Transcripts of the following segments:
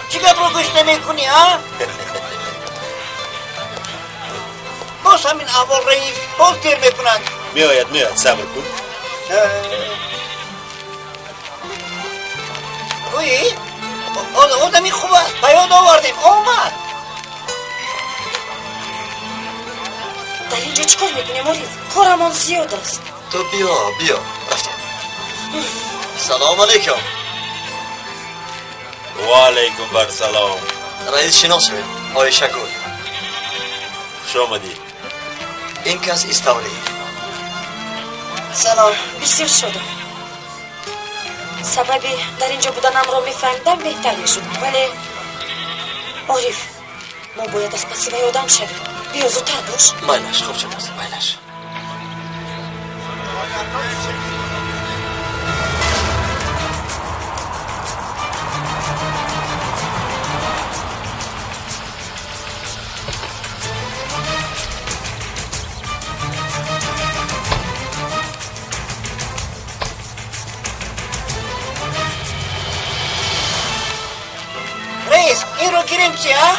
چیکار رو گوش نمیکنی ها؟ باز همین اول رئیس باز دیر میکنند. میآید صبر کن. روی آدمی خوب است، بیاد آوردیم آمد. در اینجا چیکار میکنی موریز؟ کارمان زیاد است. تو بیا رفتیم. سلام علیکم. و علیکم بر سلام. رئیس شناس شوید آقای شکور. خوش آمدی. این کس استوری. سلام. بسیار شدم. سببی در اینجا بودنم را میفهمیدم بهتر میشدم، ولی عارف ما باید از پسیوی آدم شویم. بیا زودتر باش. مایلش خوب شد است مایلش. رئیس این رو گیریم چی ها؟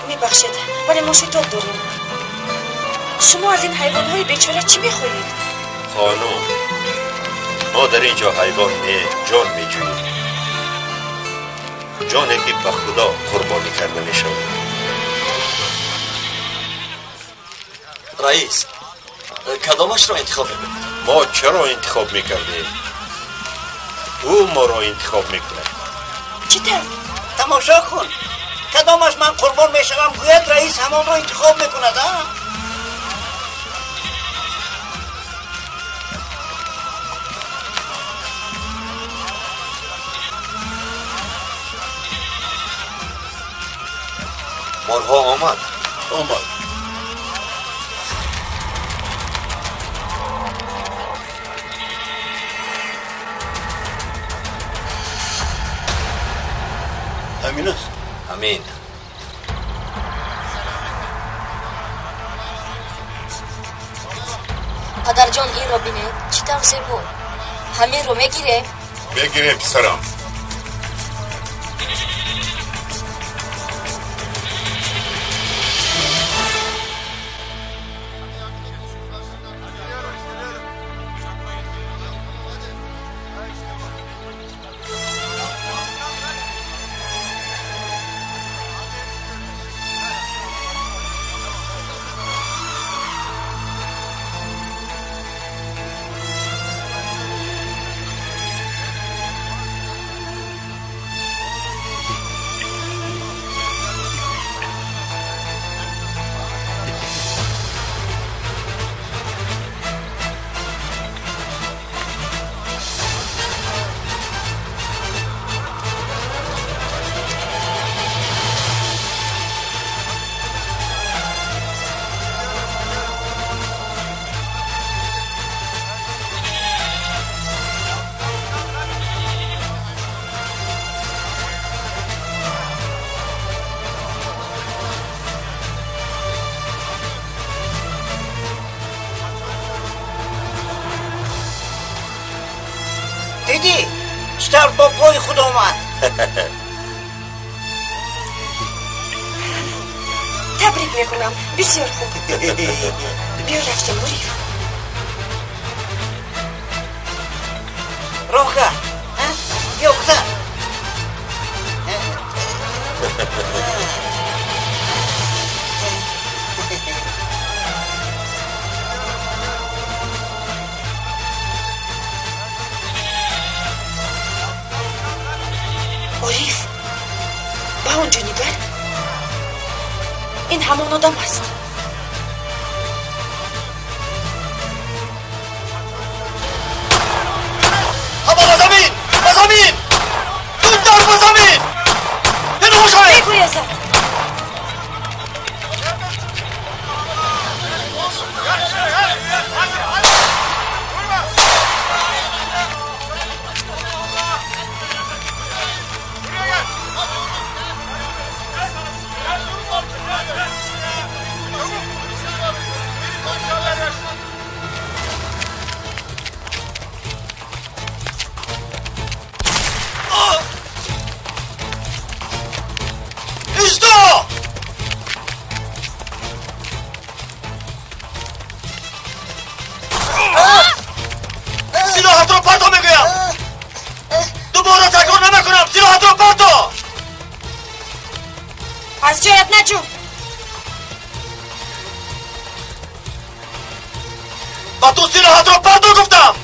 میبخشید ولی ما شتاب داریم. شما از این حیوانهای بیچاره چی میخواهید؟ خانم ما در اینجا حیوان نه جان میجوییم، جانی که به خدا قربانی کرده میشود. رئیس کدامش را انتخاب میکنید؟ ما چرا انتخاب میکردیم؟ او ما را انتخاب میکنه. چطور؟ تماشا کن کدامش من قربان میشوم گوید رئیس همان رو انتخاب میکند ها؟ مرغا آمد. همین است. امین. پدر جان این را بینید چطور زیبا. همین رو بگیریم پسرم. دیدی چطور با پای خود آمد؟ تبریک میکنم بسیار خوب. بیا رفتیم موریف. روخه بیا بزن. عارف با اونجا نگر. این همان آدم است. اما بزمین دون در بزمین بینو شوید. بگوی ازم. و تو سلاحت را بردار گفتم.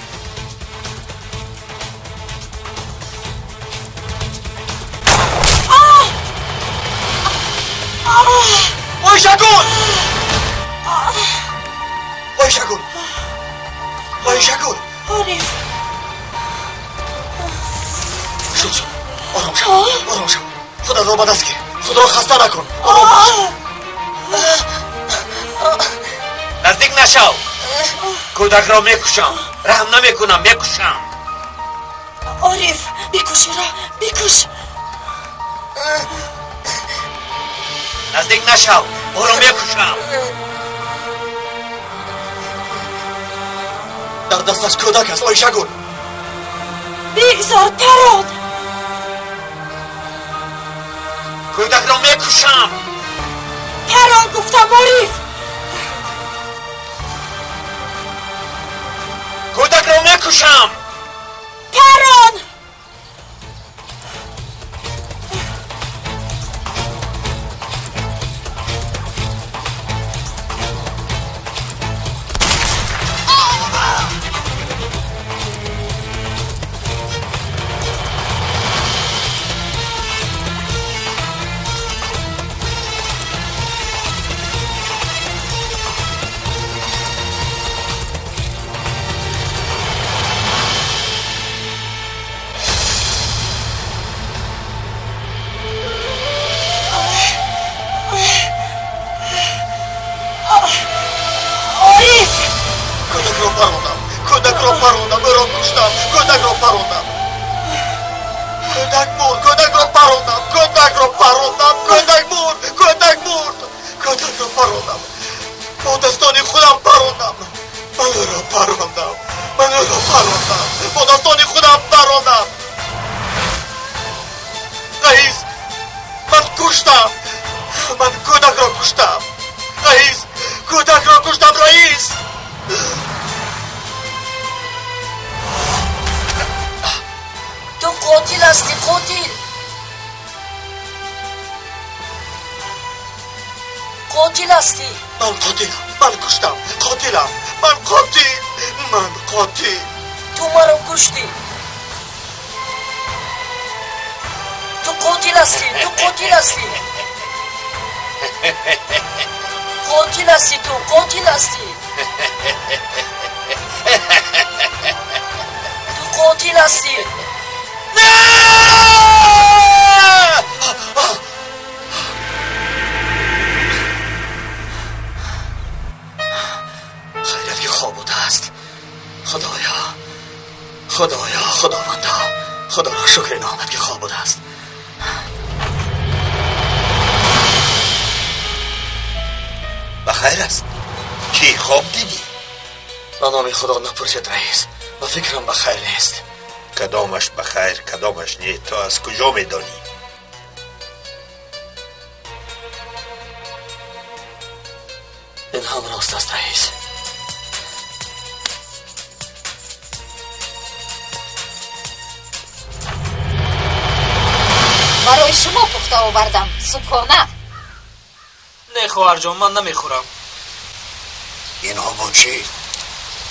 وای شگون، وای شگون، وای شگون. عارف شد آرام شو، آرام شو. خدا را به دست گیر، خدا را خسته نکن. آرام باش. نزدیک نشو. کودک را میکشم، رحم نمیکنم، میکشم. عارف بکش را، بکش. نزدیک نشو، او را میکشم. در دستش کودک است. وای شگون. بگذار پران. کودک را میکشم. پران گفتم عارف. کودک را میکشم. پران. خدا نپرسید رئیس، و فکرم بخیر نیست. کدامش بخیر کدامش نیست تو از کجا میدانی؟ این هم راست است رئیس. برای شما پخته آوردم سکانه. نه خواهر جان من نمیخورم. اینها با چی؟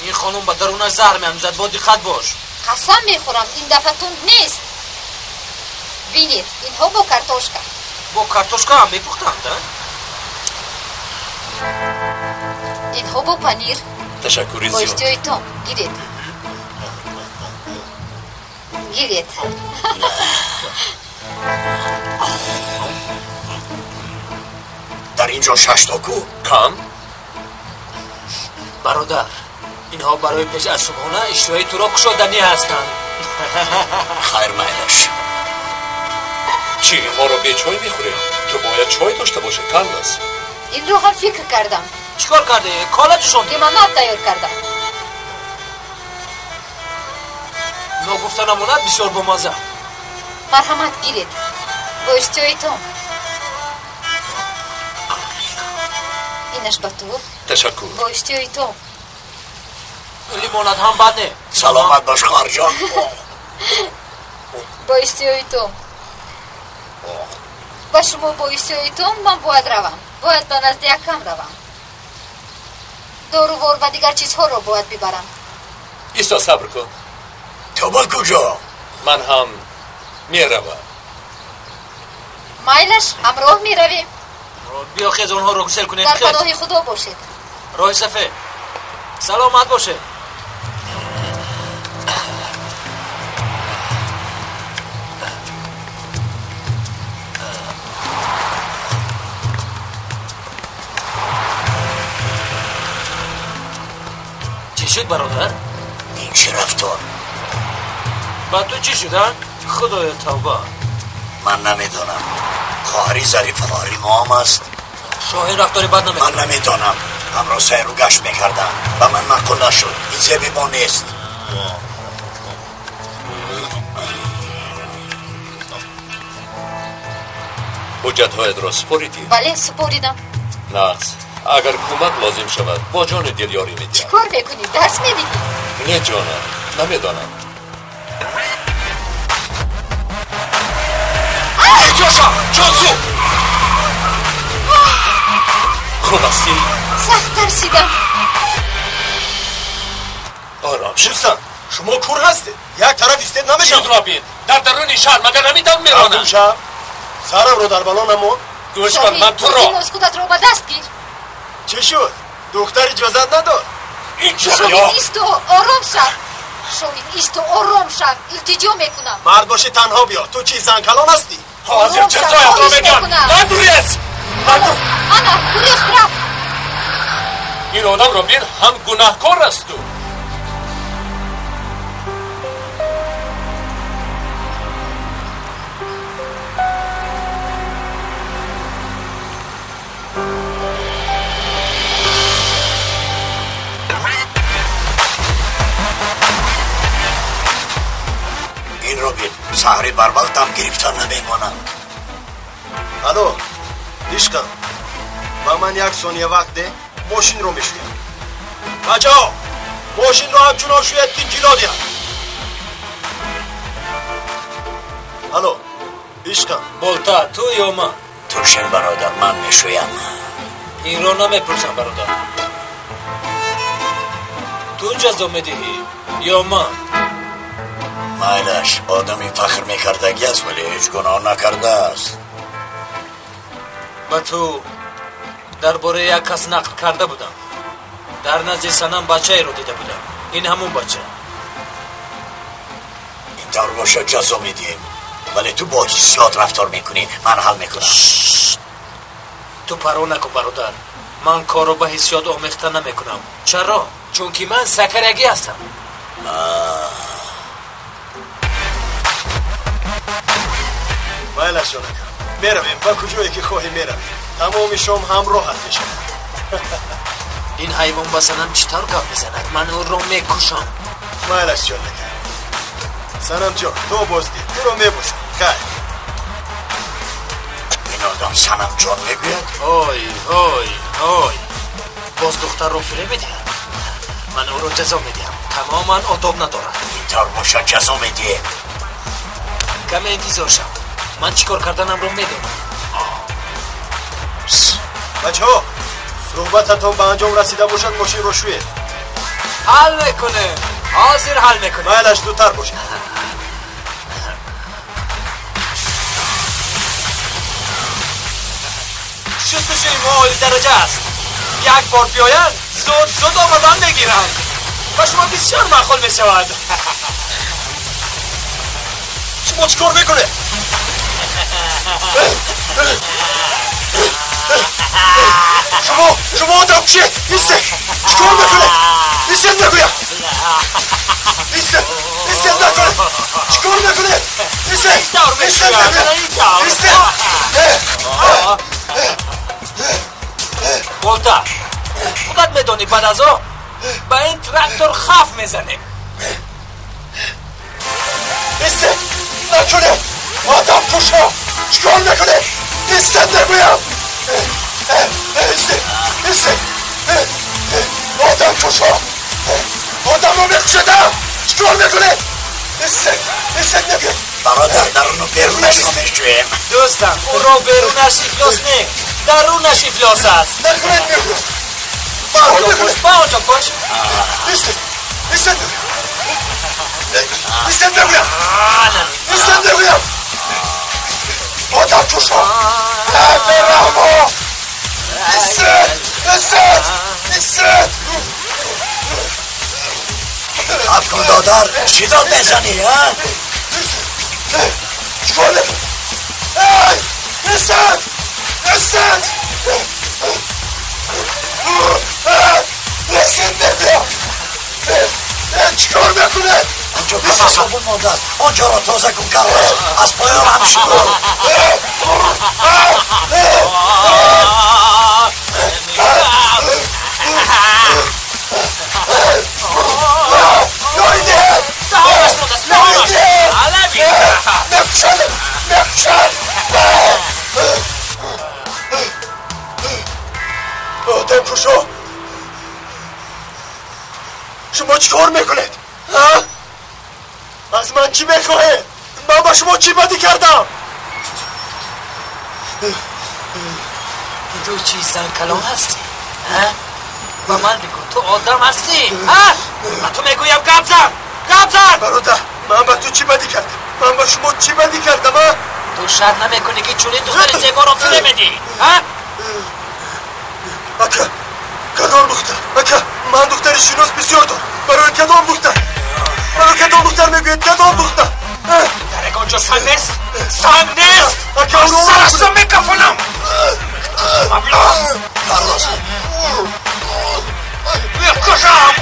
این خانم با درونش زهر میاندازد، با دقت باش. قسم میخورم این دفعه تند نیست. بینید اینها با کارتوشکا. با کارتوشکا هم میپختند؟ اینها با پنیر. تشکری با زیاد. اشتیایتون گیرید. گیرید. در اینجا 6 تا کو کم؟ برادر اینها برای پیش از صبحانه اشتهای تو را کشادنی هستند. خیر میلش. چی اینها را به چای میخوریم؟ تو باید چای داشته باشه کندس. این رو هم فکر کردم. چیکار کرده؟ کالا جوشاندی؟ لیموناد تیار کردم. نگفته نماند بسیار بامزه. مرحمت گیرید. با اشتیایتون. اینش با تو. تشکر. با اشتیایتون. لیموناد هم بد نه. سلامت باش خواهر جان. با اشتیایتون. با شما با اشتیایتون من باید روم. باید به نزد یکم روم. دوروور و دیگر چیزها رو باید ببرم. ایستا صبر کن. تو با کجا؟ من هم میروم. مایلش همراه میرویم. بیا خیز اونها رو گسل کنیم. در پناه خدا باشید. راه صفه سلامت باشه. چی شد برادر؟ این چه رفتار؟ با تو چی شدن؟ خدای توبه. من نمیدونم. خواهری ظریف خواهری ما هم است. شاهین رفتاری بد نمیکنه. من نمیدونم. همراه سیر رو گشت میکردم و من معقول نشد. این زیبی ما نیست. حجت هایت را سپوریدی؟ بله سپوریدم. نقص اگر کمک لازم شود با جان دل یاری میدیم. چیکار میکنی؟ درس میدی؟ نه جانم نمیدانم. جاشا جاسو خوب هستی؟ سخت ترسیدم. آرام شد. دوستان شما کور هستید یک طرف ایستید نمیشم چیز را بین در درون شهر مگر نمیدم میرانم. شب سرم رو در بالا نمون. گوش کن من تو را این مسکوتت رو به دست گیر. چه شد؟ دختر اجازت نداد. این چه شاهین یا ایست و آرام شد. شاهین ایست و آرام شد. التجا میکنم. مرد باشی تنها بیا. تو چی زنکلان هستی؟ حاضر چه آرام را شد. بگم من دوریست. انا گریخت رفت. این آدم را بین هم گناهکار است. این رو بین سهری بر وقتم گرفتار نمیمانم. الو دیشکم با من یک ثانیه وقت ده ماشین رو میشویم. بچه ها ماشین رو همچنان شوید که جلو دیم. الو دیشکم بولتا تو یا من؟ ترشن برادر من میشویم. این رو نمیپرسم برادر. تو جزا میدهی یا من؟ مایلش آدمی فخر میکردگی است ولی هیچ گناه نکرده است. با تو درباره یک کس نقل کرده بودم. در نزد سنم بچه رو دیده بودم. این همون بچه. این طور باشه جزا میدیم ولی تو با حسیات رفتار میکنی. من حل میکنم. تو پرو نکن برادر. من کارو به حسیات آمیخته نمیکنم. چرا؟ چون که من سکرگی هستم. مایلش جانکم میرویم با کجایی که خواهی میرویم. تمام شام همراحت میشم. این حیوان با سنم چطور گپ میزند؟ من او رو میکشم. مایلش جانکم سنم جان تو بازدی تو رو میبوسم. خیر این آدم سنم جان میگوید. آی باز دختر رو فره میدیم. من او رو جزا میدیم. تماما آداب ندارد. این طور باشه جزا میدیم. کمی انتظار شم. من چیکار کردنم رو میدونم. بچه ها صحبتتون به انجام رسیده باشد ماشین رو شوید. حل میکنه. حاضر حل میکنه. مایلش دوتر باشه. شستشوی ما عالی درجه است. یک بار بیایند زود آمدن میگیرند و شما بسیار معقول میشود. شما چیکار میکنه؟ شما آدم چیه؟ ایسته چیکار میکنه؟ ایسته نگویم ایسته نکنه چیکار میکنه؟ ایسته نگویم ایسته بولتا خودت میدونی بعد از او با این ترکتور خف میزنیم. ایسته نکنه آدم کشا چیکار میکنه؟ ایسته نگویم ایسته آدم کشا آدم رو میکشدم چیکار میکنه؟ ایسته نگویم برادر درون و بیرونش رو میشویم. دوستم او رو بیرونش افلاس نه درونش افلاس است. نکنه میگویم با حساب باش نیستم بگویم آدم کشا برهما نیستم خب کن دادر چی داد بزنی ها؟ چکار نکن نیستم بگویم چیکار میکنه؟ آنجا کسی صابون مانده است آنجا را تازه کن کارلوس از پایان هم شروع آدم کشا شما چیکار میکنید؟ از من چی میخواهید؟ من با شما چی بدی کردم؟ تو چی زن کلام هستی؟ و من بگو تو آدم هستی؟ من تو میگویم گپ زن برادر من با تو چی بدی کردم؟ من با شما چی بدی کردم؟ تو شرط نمیکنی که چونین دختر زیبا را فیله بدی؟ اکا کدام دختر؟ اکا من دختر شناس بسیار دارم برای کدام دختر میگوید کدام دختر؟ درک آنجا سن نیست؟ اکا اونو سرستو میکفونم کارلوس میکشم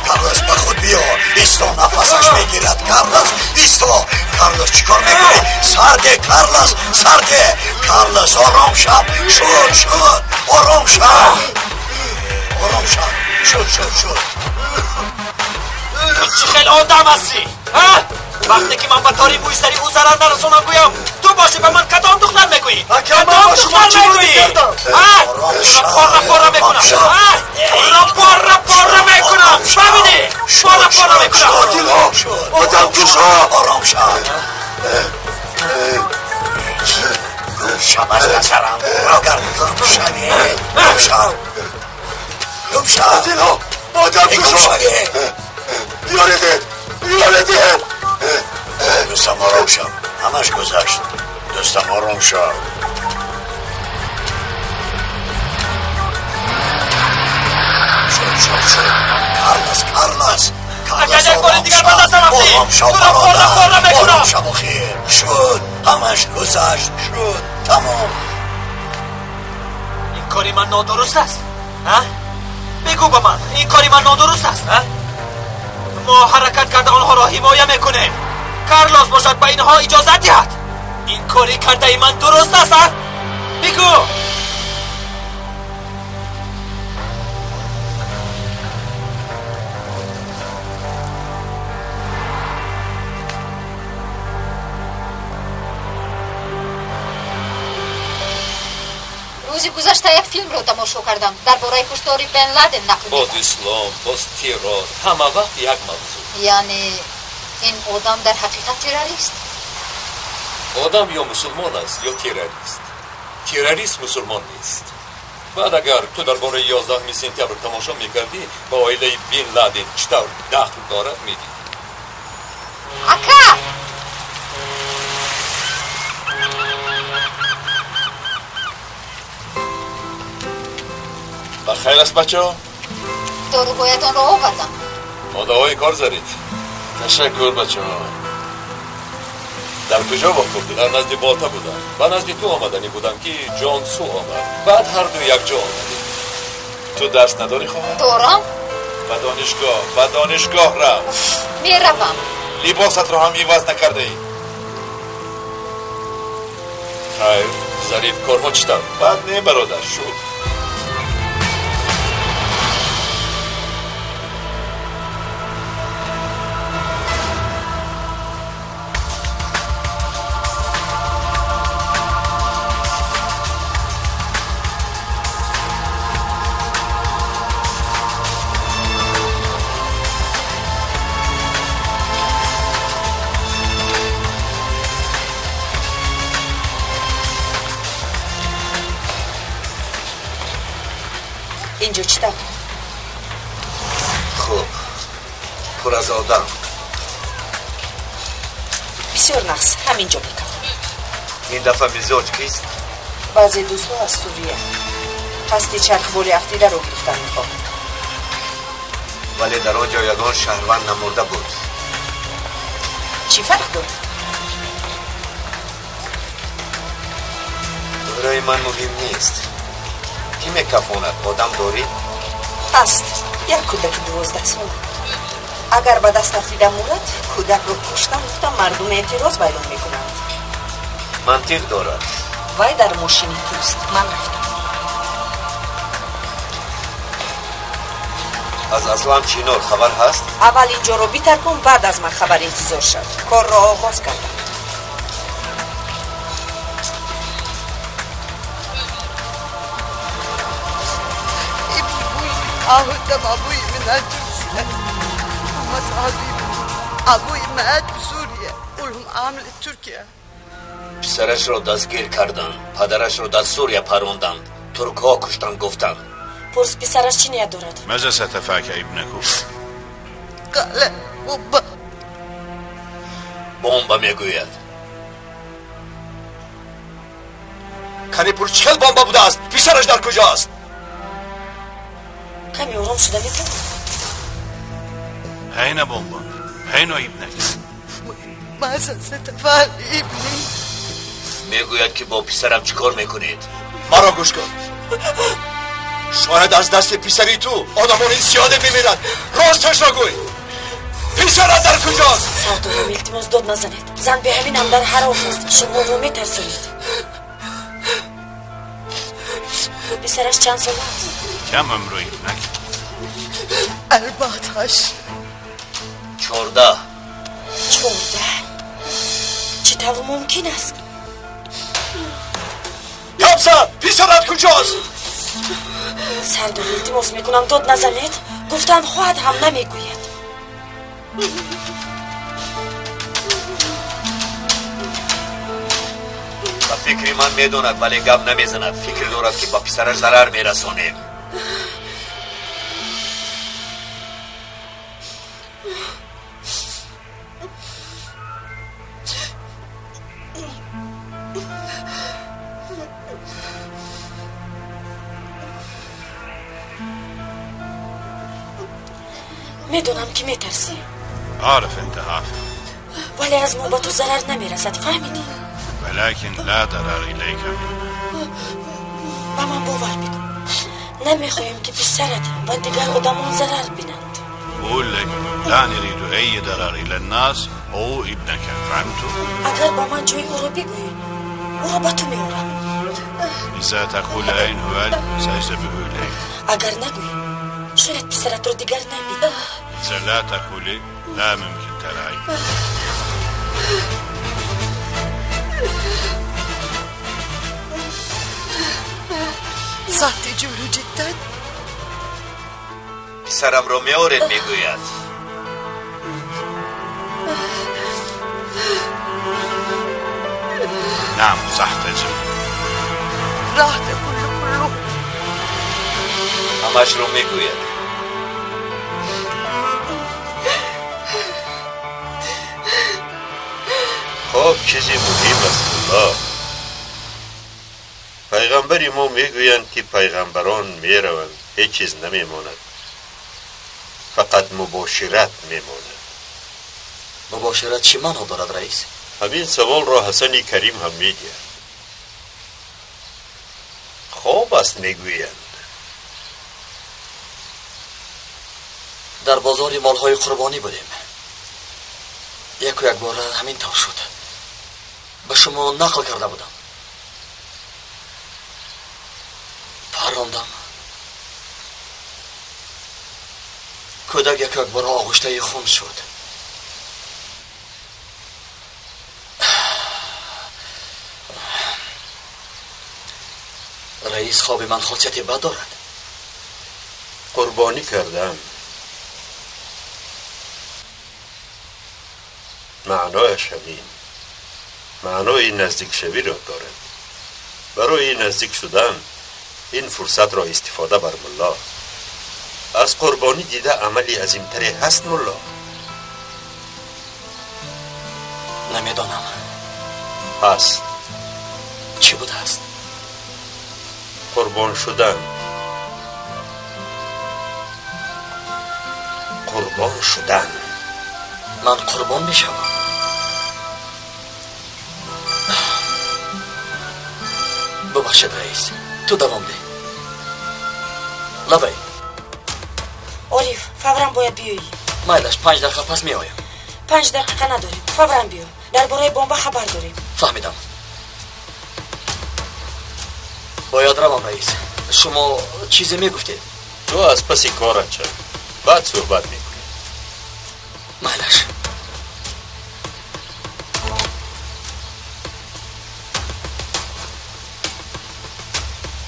کارلوس به خود بیا ایستا نفسش میگیرد کارلوس ایستا کارلوس چیکار میکنی؟ سرده کارلوس آرام شد آرام شد شد چی خیلی آدم هستی؟ وقتی که من با تاری بویستری او ضرر نرسونم گویم تو باشی به من کدام دختر میگویی؟ اکا من با شما چی بدی کردم؟ پارا میکنم ببینی پارا میکنم آدم کشا آرام شد گوشم از نظرم اگر گم شد آدم کشا بیاریدید دوستم آرام شد همش گذشت دوستم آرام شد کارلوس اگر یک بار دیگر به دستم رفتی آرام شد بخیر شد همش گذشت شد تمام این کاری من نادرست است بگو به من این کاری من نادرست است ما حرکت کرده آنها را حمایه میکنیم کارلوس باشد به اینها اجازه دهد این کاری کرده ای من درست است بگو روزی گذشته یک فیلم رو تماشا کردم درباره کشتاری بن لادن نقل باز اسلام باز ترور همه وقت یک موضوع یعنی این آدم در حقیقت تروریست آدم یا مسلمان است یا تروریست تروریست مسلمان نیست بعد اگر تو درباره 11 سپتامبر تماشا میکردی با عائله بن لادن چطور دخل دارد میدید اکا بخیر است بچه ها داروهایتان را آوردم ماده‌های کار زدید تشکر بچه ها در کجا واقع در نزد بالتا بودم و نزد تو آمدنی بودم که جان سو آمد بعد هر دو یک جا آمدیم تو درس نداری خواهد؟ دارم و دانشگاه رفت می روم لباست را هم عوض نکرده ای خیر ظریف کارها چطور؟ بعد نه برادر شد اینجا چطور؟ خوب پر از آدم. بسیار نقص همینجا بکن. این دفعه مزاج کیست؟ بعضی دوستو از سوریه قصد چرخبولی افتیده رو گرفتن میخوام. ولی در آنجا یگان شهروند نمرده بود. چی فرق داد؟ برای من مهم نیست. کی میکفاند؟ آدم دارید؟ هست یک کودک 12 ساله. اگر به دست افتیده مورد کودک رو کشتن گفتم مردم اعتراض بیان میکنند. منطق دارد. وای در ماشینی توست. من رفتم. از اسلام چینور خبر هست؟ اول اینجا رو بیتر کن بعد از من خبر انتظار شد. کار را آغاز کردم. عهدم ابوی من نتونسته اما صاحبی ابوی مات بسوریه اولهم عامل ترکیه. پسرش رو دستگیر کردن، پدرش رو در سوریه پروندن، ترک ها کشتن گفتن. پرس پسرش چی نیت دارد؟ ماذا ستفعل ابنك؟ قال بابا بمب میگوید. کنی پر چل بمب بوده است؟ پسرش در کجاست؟ کمی آرام شده میتون؟ أين بومبا؟ أين ابنك؟ ماذا ستفعل ابني؟ میگوید که با پسرم چیکار میکنید؟ مرا گوش کن. شاید از دست پسری تو آدمان زیاده میمیرند. راستش را گوی. پسرت در کجاست؟ سردارم التماس داد نزنید. زن به همین هم در حراف است. شما رو میترسونید. پسرش چند سال است؟ كم عمر ابنك؟ 14. 14. چطور ممکن است؟ یابزا پسرت کجاست؟ سردار التماس میکنم داد نزنید. گفتم خواهد هم نمیگوید. با فکری من میدوند ولی گپ نمیزند. فکر دارد که با پسرش ضرر میرسانیم. میدونم که میترسی أعرف أنت حافظ ولی از ما با تو ضرر نمیرسد. فهمیدی؟ ولكن لا ضرر إليك منه. با من باور بکن نمیخوایم که پسرت و دیگر آدمان ضرر بینند. بقول لك لا نريد أي ضرر إلى الناس أو ابنك. فهمت؟ اگر با من جوی او رو بگویی او را با تو میارم. إذا تقول أين هو سأذهب إليه. اگر نگویی شاید پسرت رو دیگر نبینم. إذا لا تقولي لا ممكن ترعي. صحتي جميل جدا. پسرم رو میارد میگوید. نعم صح تجري. راح كله همش رو میگوید. خب چیزی مهم است الله. پیغمبری ما میگویند که پیغمبران میروند هیچ چیز نمیماند، فقط مباشرت میماند. مباشرت چی معنا دارد رئیس؟ همین سوال را حسن کریم هم میگه. خوب است میگویند. در بازار مالهای قربانی بودیم. یک بار همین طور شد. به شما نقل کرده بودم. پراندم. کودک یک بار آغشته خون شد. رئیس خواب من خاصیت بد دارد. قربانی کردم. معنایش همین. معنای نزدیک شوی را دارد. برای نزدیک شدن این فرصت را استفاده بر ملا. از قربانی دیده عملی عظیمتری هست ملا؟ نمیدانم. هست. چی بوده است؟ قربان شدن. قربان شدن. من قربان میشم. ببخشید رئیس، تو دوام ده. لبای عارف، فوراً باید بیایی. مایلش 5 دقیقه پس می آیم. 5 دقیقه نداریم، فوراً بیا. درباره بمب خبر داریم. فهمیدم. باید روم رئیس. شما چیزی میگفتید؟ تو از پس کارت شد، بعد صحبت میکنی. مایلش.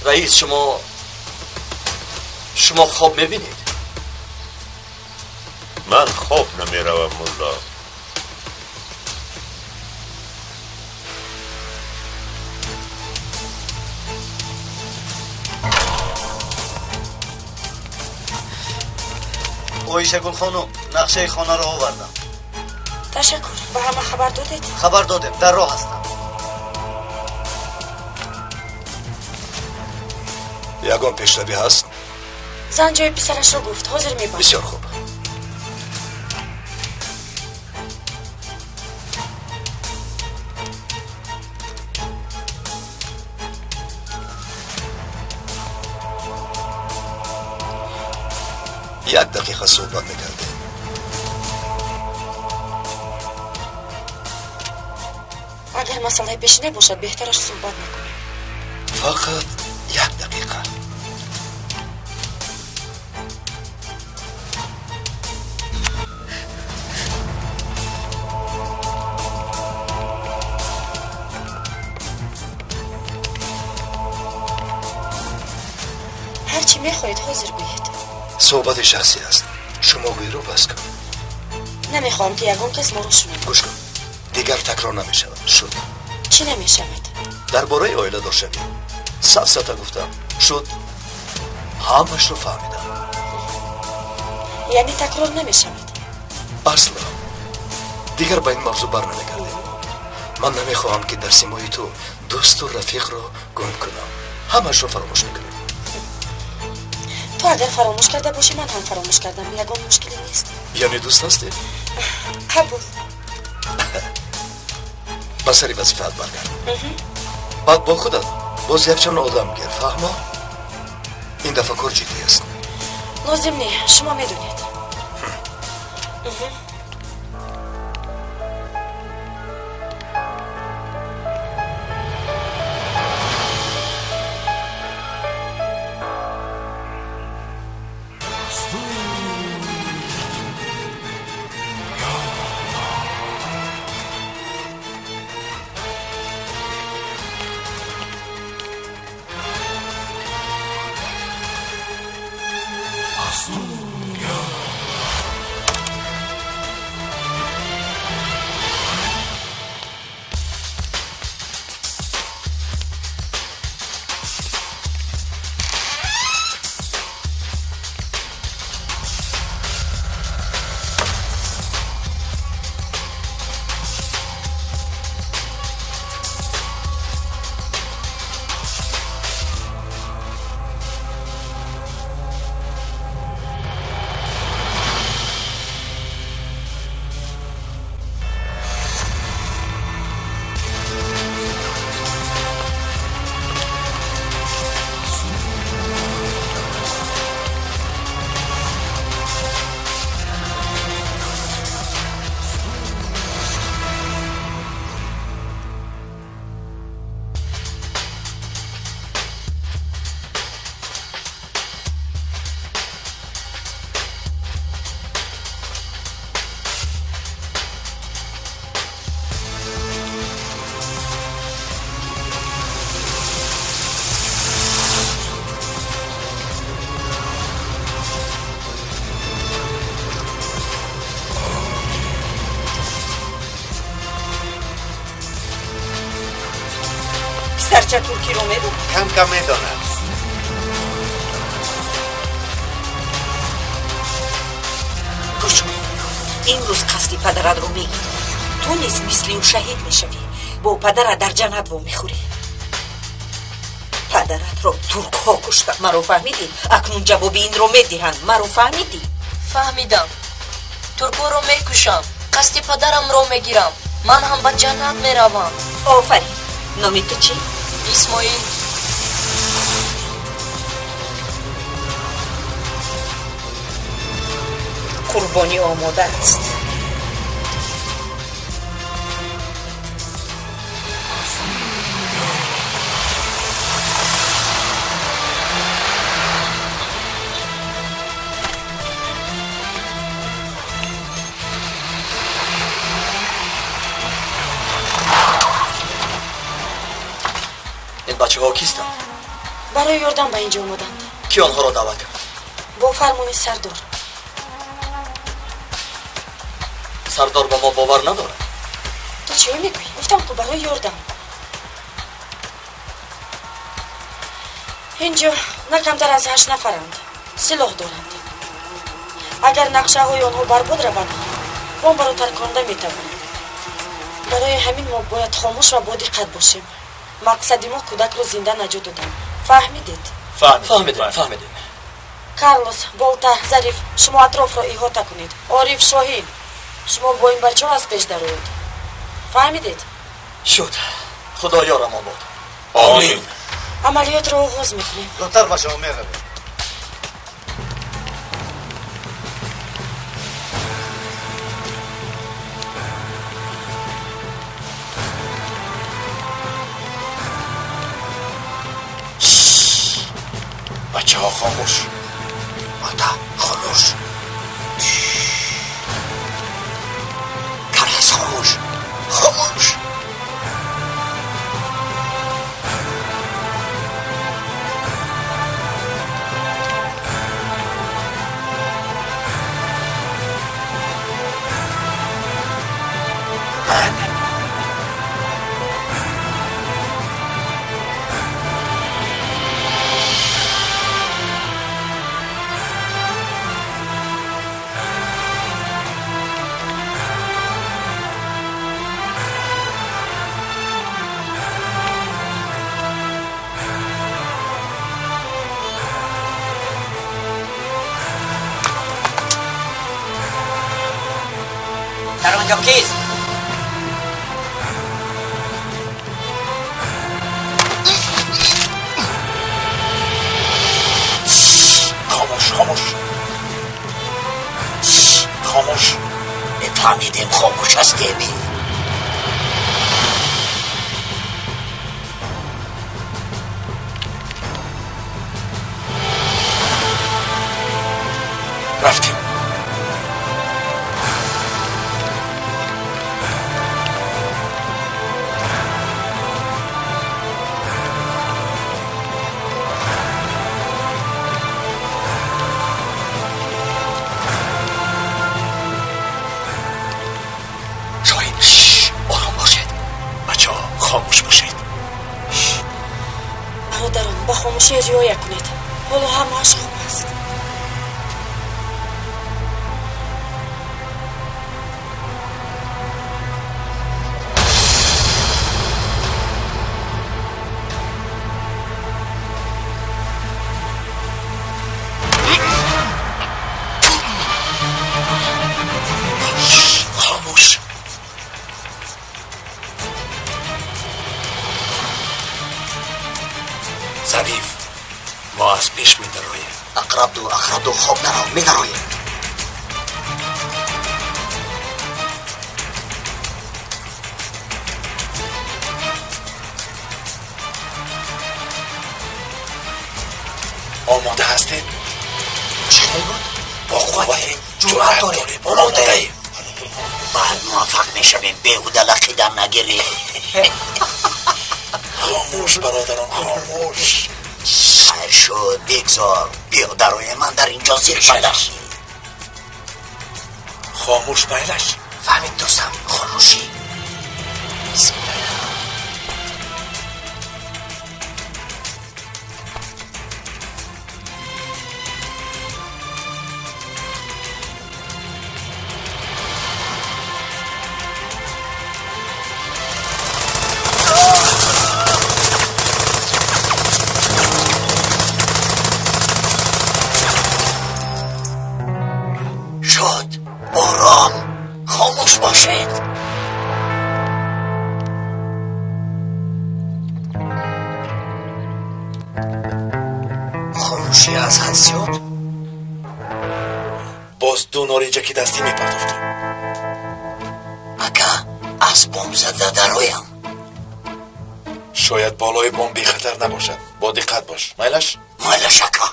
رئیس، شما خواب میبینید؟ من خواب نمیروم ملا. اویشه گل خانم، نقشه خانه را آوردم. تشکر. به همه خبر دادید؟ خبر دادم، در راه هستم. یگان پیشروی هست؟ زن جای پسرش رو گفت، حاضر میباشد. بسیار خوب. یک دقیقه صحبت میکردیم. اگر مسئله پیشینه باشد بهترش صحبت نکنیم. فقط یک دقیقه. هرچی میخواهید حاضر بایید. صحبت شخصی است. شما گوی رو بس کن. نمیخوام که یگان کس ما رو شنود. گوش کن. دیگر تکرار نمیشود. شد. چی نمیشود؟ درباره آیله دار شوی. سفسطه گفتم. شد. همش رو فهمیدم. یعنی تکرار نمیشود؟ اصلا دیگر با این موضوع بر نمیگردیم. من نمیخواهم که در سیمای تو دوست و رفیق رو گم کنم. همش رو فراموش میکنیم. تو اگر فراموش کرده باشی من هم فراموش کردم. یگان مشکلی نیست. یعنی دوست هستی؟ قبول. با سری وظیفت برگرد. بعد با خودت باز یکچند آدم گیر. فهمه؟ این دفعه کار جدی است. لازم نه، شما میدونید. سرچه ترکی رو میدون؟ کم کم میداند. این روز قصد پدرت رو میگی، تو نیز مثل او شهید میشوی، با پدرت در جنت و میخوری. پدرت رو ترک ها کشتن، مرا فهمیدی؟ اکنون جواب این رو میدهند، مرا فهمیدی؟ فهمیدم. ترکو رو میکشم، قصد پدرم رو میگیرم، من هم به جنت میروم. آفرین. نامی تو چی؟ اسماعیل. قربانی آماده است. این بچه ها کیستن؟ برای یاردن به اینجا آمدند. کی آنها را دعوت کرد؟ با فرمان سردار. سردار با ما باور نداره. تو چی میگویی؟ گفتم تو برای یاردن. اینجا نه کمتر از 8 نفرند، سلاح دارند. اگر نقشه های آنها برباد روند، بمب را ترکانده میتوانند. برای همین ما باید خاموش و با دقت باشیم. مقصد ما کودک رو زنده نجات دادن. فهمیدید؟ فهمیدیم. کارلوس، بولتا، ظریف، شما اطراف را احاطه کنید. عارف، شاهین، شما با این بچه ها از پیش درآیید. فهمیدید؟ شد. خدا یارم آباد. آمین. عملیات را آغاز میکنیم. زودتر باشه و میرویم. بچه ها خاموش. ماتا خاموش. کارلوس خاموش. خاموش. درونجا کیست؟ خاموش. نفهمیدیم خاموش هستیم. رفتیم. خاموش باشید. برادران، با خاموشی رعایت کنید. حالا همه‌اش خوب است. ما از پیش می درویم. اقرب دو خوب درو می درویم. آماده هستید؟ چه بود؟ با قوت جرأت داریم. آماده ایم. بعد موفق می شویم بیهوده لقیدم نگیریم. خاموش برادران، خاموش. خیر شد بگذار بیهودروی من در اینجا زیر پیداش. خاموش بایلش. فهمید دوستم، خاموشی. بسم الله. خاموشی از حد زیاد. باز دو نارنجه که دستی میپرداختیم. اگه از بمب زده درایم شاید بالای بمب بی خطر نباشد. با دقت باش. میلش اکا.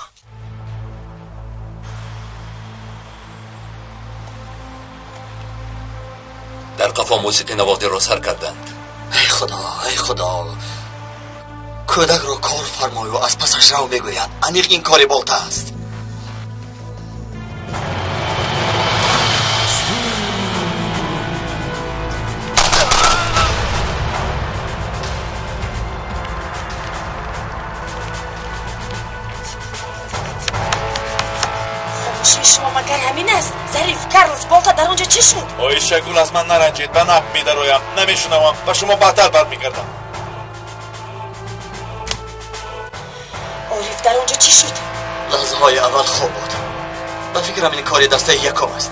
در قفا موسیقی نواختی را سر کردند. ای خدا کودک رو کار فرمای و از پسش رو میگوید انیق این کاری بالته است. شما مگر همین است؟ ظریف کارلوس بالتا در اونجا چی شد؟ آیشه گل از من نرنجید. من نب میدرویم نمیشنوم و شما بدتر بر میگردم. عارف در اونجا چی شد؟ لحظه های اول خوب بود. به فکرم این کاری دسته یکم است.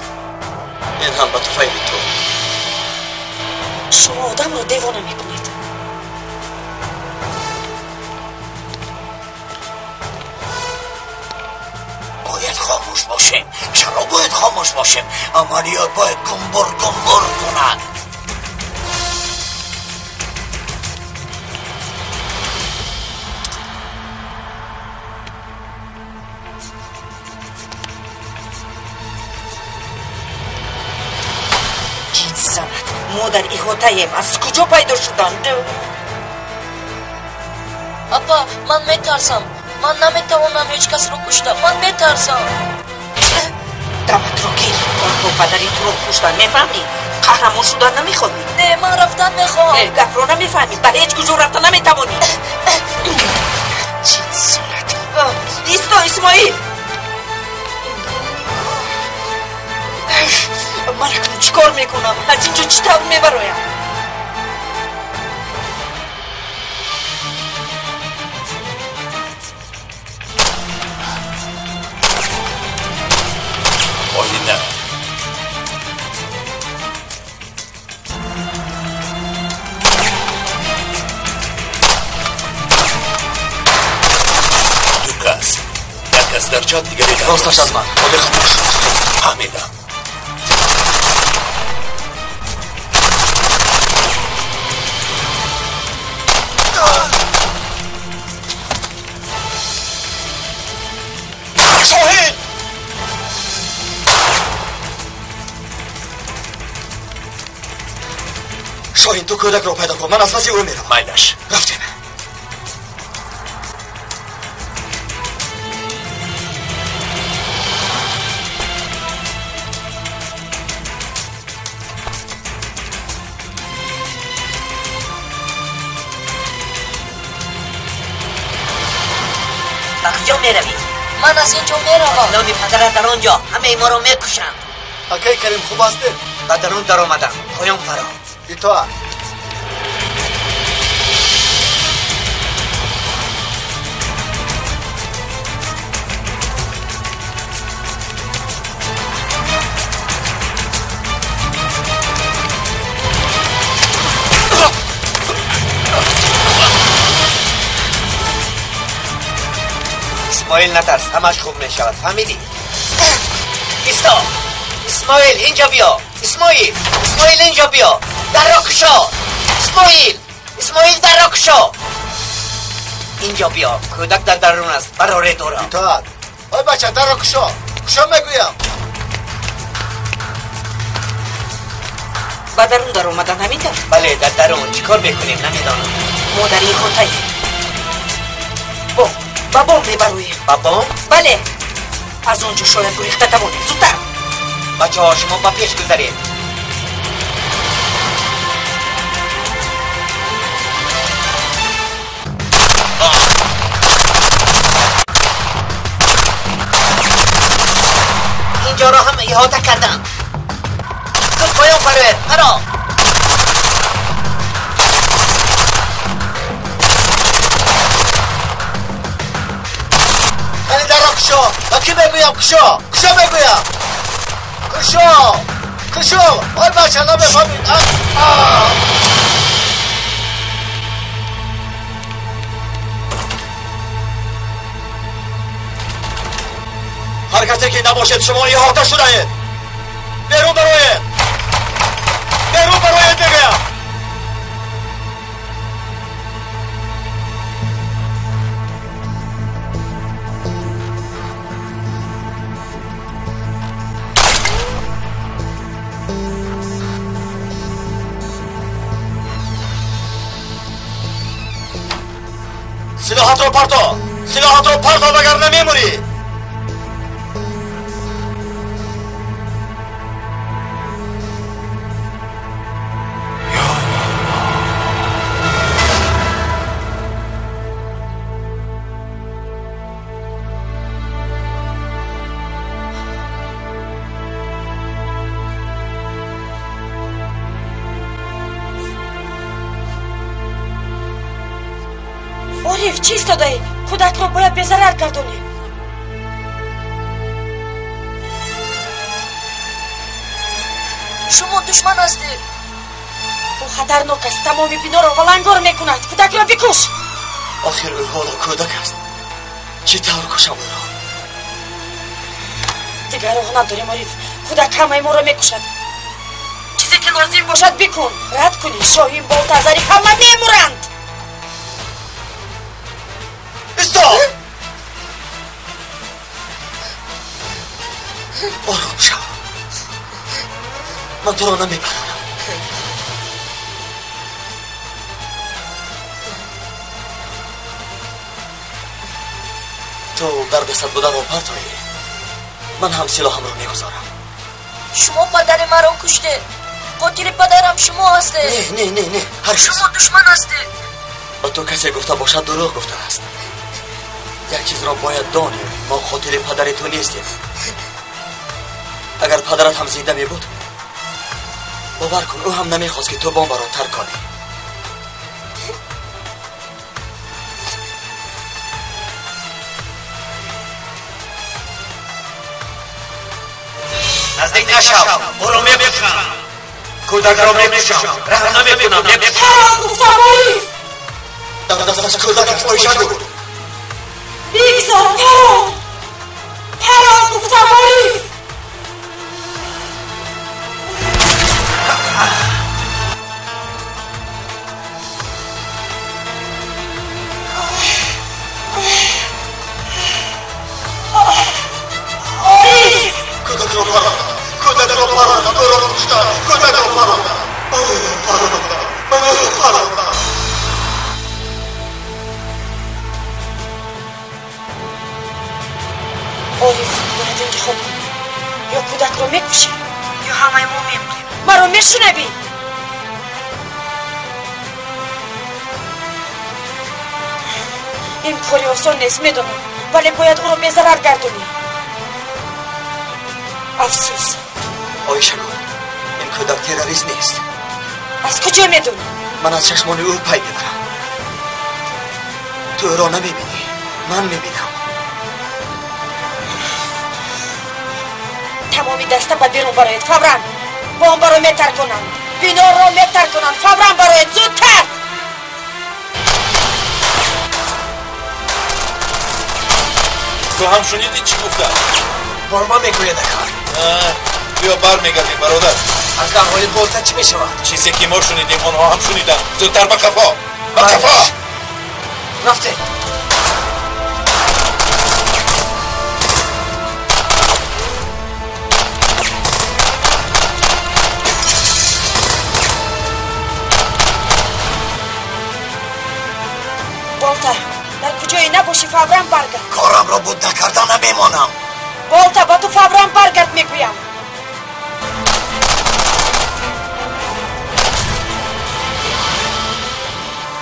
این هم به طفیل تو. شما آدم رو دیوانه میکنید. باید خاموش باشیم. چرا باید خاموش باشیم؟ عملیات باید گنبر کند. چیز زند ما در احاطه‌ایم. از کجا پیدا شدند؟ اپا من میترسم. من نمیتوانم هیچ کس رو کشتم. من میترسم. دمت رو گیر. آنها پدری تو رو کشتن میفهمی؟ قهرمان شدن نمیخوادی؟ نه من رفتن میخوام. گپ رو نمیفهمی. به هیچ کجا رفتن نمیتوانی. چیز زند. ایستا اسماعیل. من اکنون چی کار میکنم؟ از اینجا چی طور میبرایم؟ آینه دو کس. یک کس در جاد دیگری در راستش از من. آده خاموش. فهمیدم. شاهین تو کودک رو پیدا کن. من از پسی او میرم. میلش رفتیم. کجا میروی؟ من از اینجا میروم. نامی پدرت در آنجا. همه ما رو میکشند. اکای کریم خوب هستی؟ و در اون در آمدم. پایان فرا. ایتوه اسماعیل نترس. همش خوب میشود. فهمیدی؟ ایستا اسماعیل اینجا بیا. اسماعیل اینجا بیا. در را کشا. اسماعیل در را کشا. اینجا بیا. کودک در درون است. براره دورا. ایتوه آی بچه در را کشا میگویم. با درون در اومدن همین در؟ بله در درون. چیکار میکنیم نمیدانم. ما در این خونتاییم. با بام میبرویم. با بام؟ بله. از اونجا شاید گریخته توانیم. زودتر. بچه ها شما با پیش گذارید. اینجا را هم احاطه کردم. زود پایان فرود. فرا. یعنی در را کشا. با کی بگویم کشا بگویم. کشا آی بچه نمیفهمید. هر کسی که نباشد شما احاطه شده اید. بیرون براید، بیرون براید میگویم. سلاحات رو پرتو، سلاحات رو پرتو بگر نمیمونی. عارف چیست دادایی؟ کودک رو باید به ضرر گردونی. شما دشمن هستی. او خطرناک است. تمام بینا رو ولنگار میکند. کودک رو بکش. آخر او حالا کودک است. چی طور کشم او را؟ دیگر راه نداریم عارف. کودک همه ما رو میکشد. چیزی که لازم باشد بکن. رد کنی. شاهین با تزری همه میمورند. استاپ! آرام شو. من تو را نمیبرم. تو در دست بودن رو پرتایی. من هم سلاحم رو میگذارم. شما پدر مرا کشته. قاتل پدرم شما هستی. نه هرگز. شما دشمن هستی. با تو کسی گفته باشد دروغ گفته است. یک چیز را باید دانیم. ما قاتل پدر تو نیستیم. اگر پدرت هم زنده می بود باور کن او هم نمیخواست که تو بام را ترک کنی. نزدیک نشو. او رو میبخشم. کودک را میبخشم. رحم نمیکنم. در دستش کودک است. آیشه گو بیگذار پرام گفتم عارف. کودک رو پرام، کودک رو پرام، درو کشتن، کودک رو پرام، من رو پرام. عارف باید انتخاب کنی. یا کودک رو میکشی یا همه ما میمونیم. مرا میشنوی؟ این کاری آسان نیست میدونم، ولی باید او رو به ضرر گردونی. افسوس. آیشه گو این کودک تروریست نیست. از کجا میدونی؟ من از چشمان او پی میبرم. تو او را نمیبینی، من میبینم. تمامی دسته با بیرون برایت. فورا بمب رو میتر کنن. بینا رو میتر کنن. فورا برایت. زودتر. تو هم شنیدی چی گفتن؟ بارما میگوید کار. بیا بر میگردیم برادر. از در حال بولتا چی میشود؟ چیزی که ما شنیدیم آنها هم شنیدن. زودتر به کفا. به کفا. رفته. بالتا در کجایی نباشی فورا برگرد. کارم را بود نکردن نمیمانم. بالتا با تو فورا برگرد میگویم.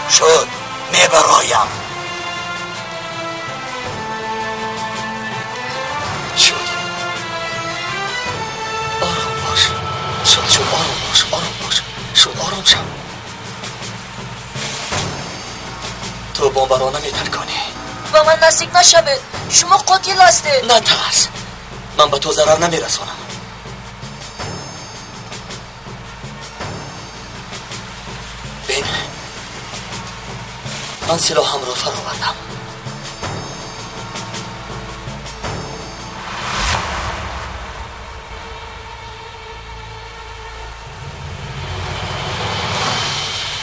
شد میبرایم. شد آرام باش. شد آرام باش. آرام باش. شد آرام شو. تو بمب را نمیترکانی. با من نزدیک نشوید. شما قاتل هستید. نترس. من به تو ضرر نمیرسانم. بین من سلاحم را فرآوردم.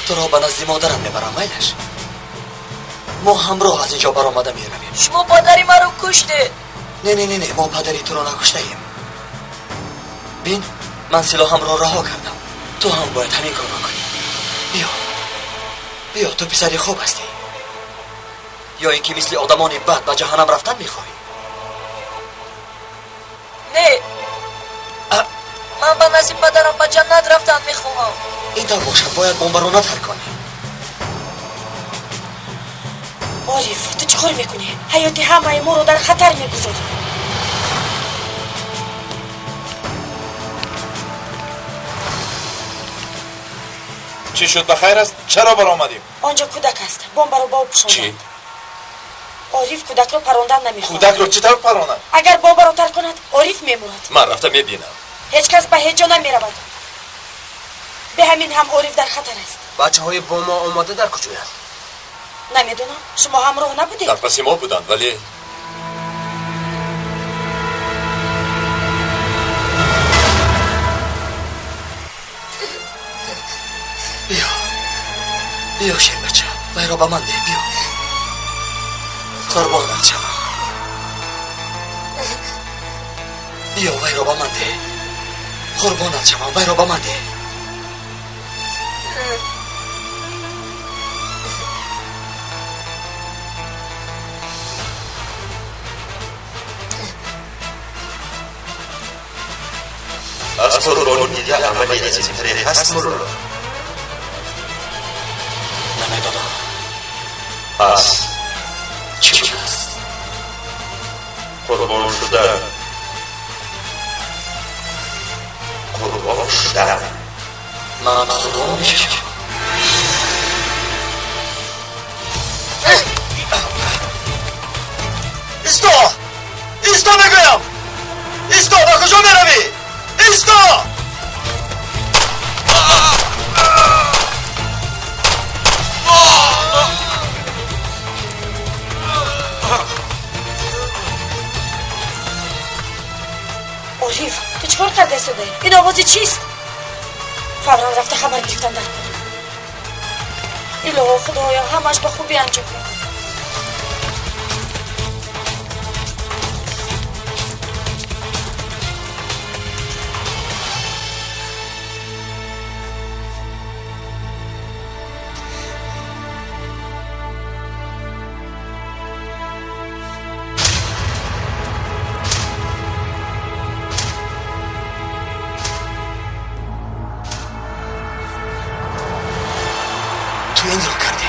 تو را به نزد مادرم میبرم میلش. ما همراه از اینجا برآمده میرویم. شما پدری ما رو کشته. نه ما پدری تو را نکشته ایم. بین من سلاحم را رها کردم. تو هم باید همین کار را کنی. بیا تو پسری خوب هستی یا اینکه مثل آدمانی بد به جهنم رفتن میخواهی؟ نه من به نزد پدرم به جنت رفتن میخواهم. این طور باشد باید بمب را نترک کنی. عارف تو چیکار میکنی؟ حیات همه ما رو در خطر میگذاری. چی شد بخیر است؟ چرا برآمدیم؟ آنجا کودک است. بمب رو با پوشاندند. چی؟ عارف کودک رو پراندن نمیخواهد. کودک رو چطور پراند؟ اگر بمب رو ترک کند عارف میمرد. من رفتم میبینم. هیچ کس به هیچ جا نمیرود. به همین هم عارف در خطر است. بچه های بمب آماده در کجایند؟ نمیدونم. شما همراه نبودید؟ در پس ما بودند ولی بیا شیر بچه وی را به من ده. بیا قربانت شوم. بیا وی را به من ده. قربانت شوم وی را به من ده. از قربانی دیگه عملی از این طریق هست مولا؟ نمیدونم. پس چی هست؟ قربان شدن من خدا میشم. ایستا میگویم. ایستا به کجا میروی؟ ایستا. عارف تو چیکار کرده شده؟ این آوازی چیست؟ فورا رفته خبر گرفتن در کنم. الهی خدایا همش به خوبی انجام بده. این را کردی.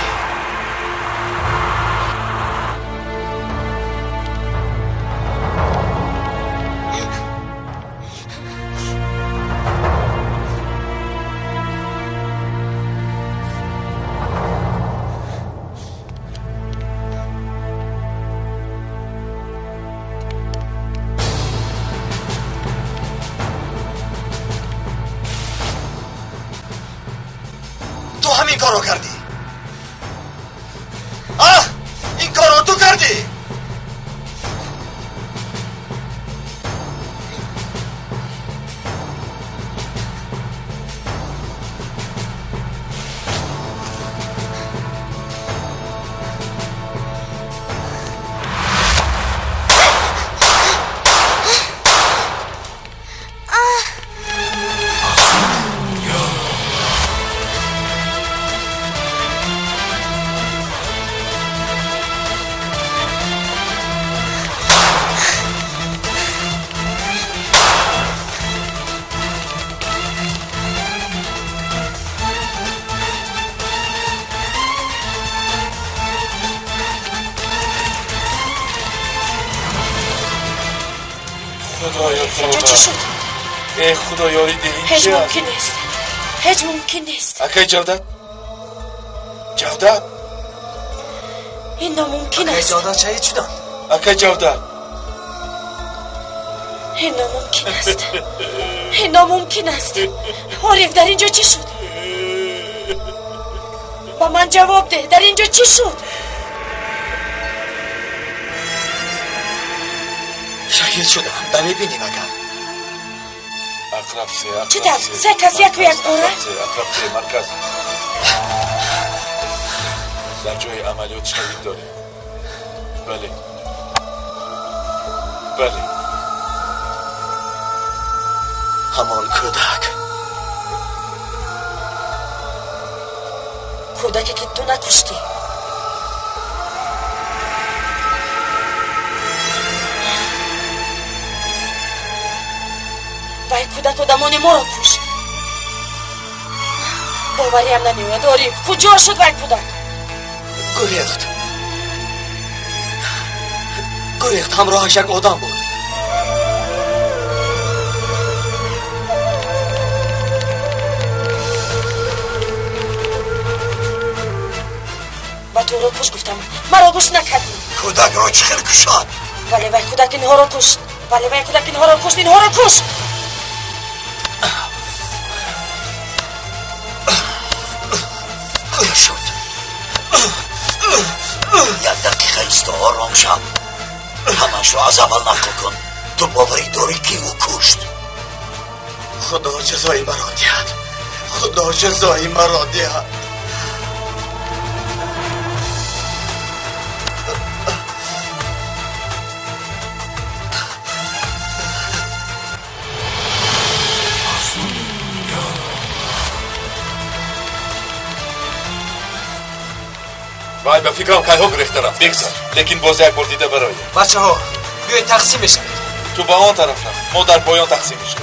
تو همین کار را کردی. این کار رو تو کردی. اینجا چی شد؟ ای خدا یاری ده. هیچ ممکن نیست. هیچ ممکن نیست. اکی جودت؟ جودت؟ این ناممکن است. اکی جودت شهید شدن. اکی جودت؟ این ناممکن است. این ناممکن است. عارف در اینجا چی شد؟ با من جواب ده. در اینجا چی شد؟ شهید شدم. دمی بینیم اگر اقرب سه چه در؟ سه کس یک و یک باره؟ اقرب سه مرکز. در جای عملیات شهید داره. بله بله همان کودکی که تو نکشتی. وای کودک آدمانی ما را کشت. باوری هم نمیومد. آریف کجا شد وای کودک؟ گریخت همراهش یک آدم بود. با تو را کش گفتم مرا گوش نکردی. کودک را چه خیلی کشاد؟ بله وای کودک اینها را کشت. بله وای کودک اینها را کشت. اینها را کشت. خدا شد. یک دقیقه ایستا آرام شم. همش رو از اول نقل کن. تو باوری داری که او کشت. خدا جزای مرا دهد. خدا جزای مرا دهد. وای به فکرم که ها گریخته رفت بگذار لیکن باز یک بار دیده برای بچه ها بیاید تقسیم بشید. تو با آن طرف رفت ما در پایان تقسیم میشیم.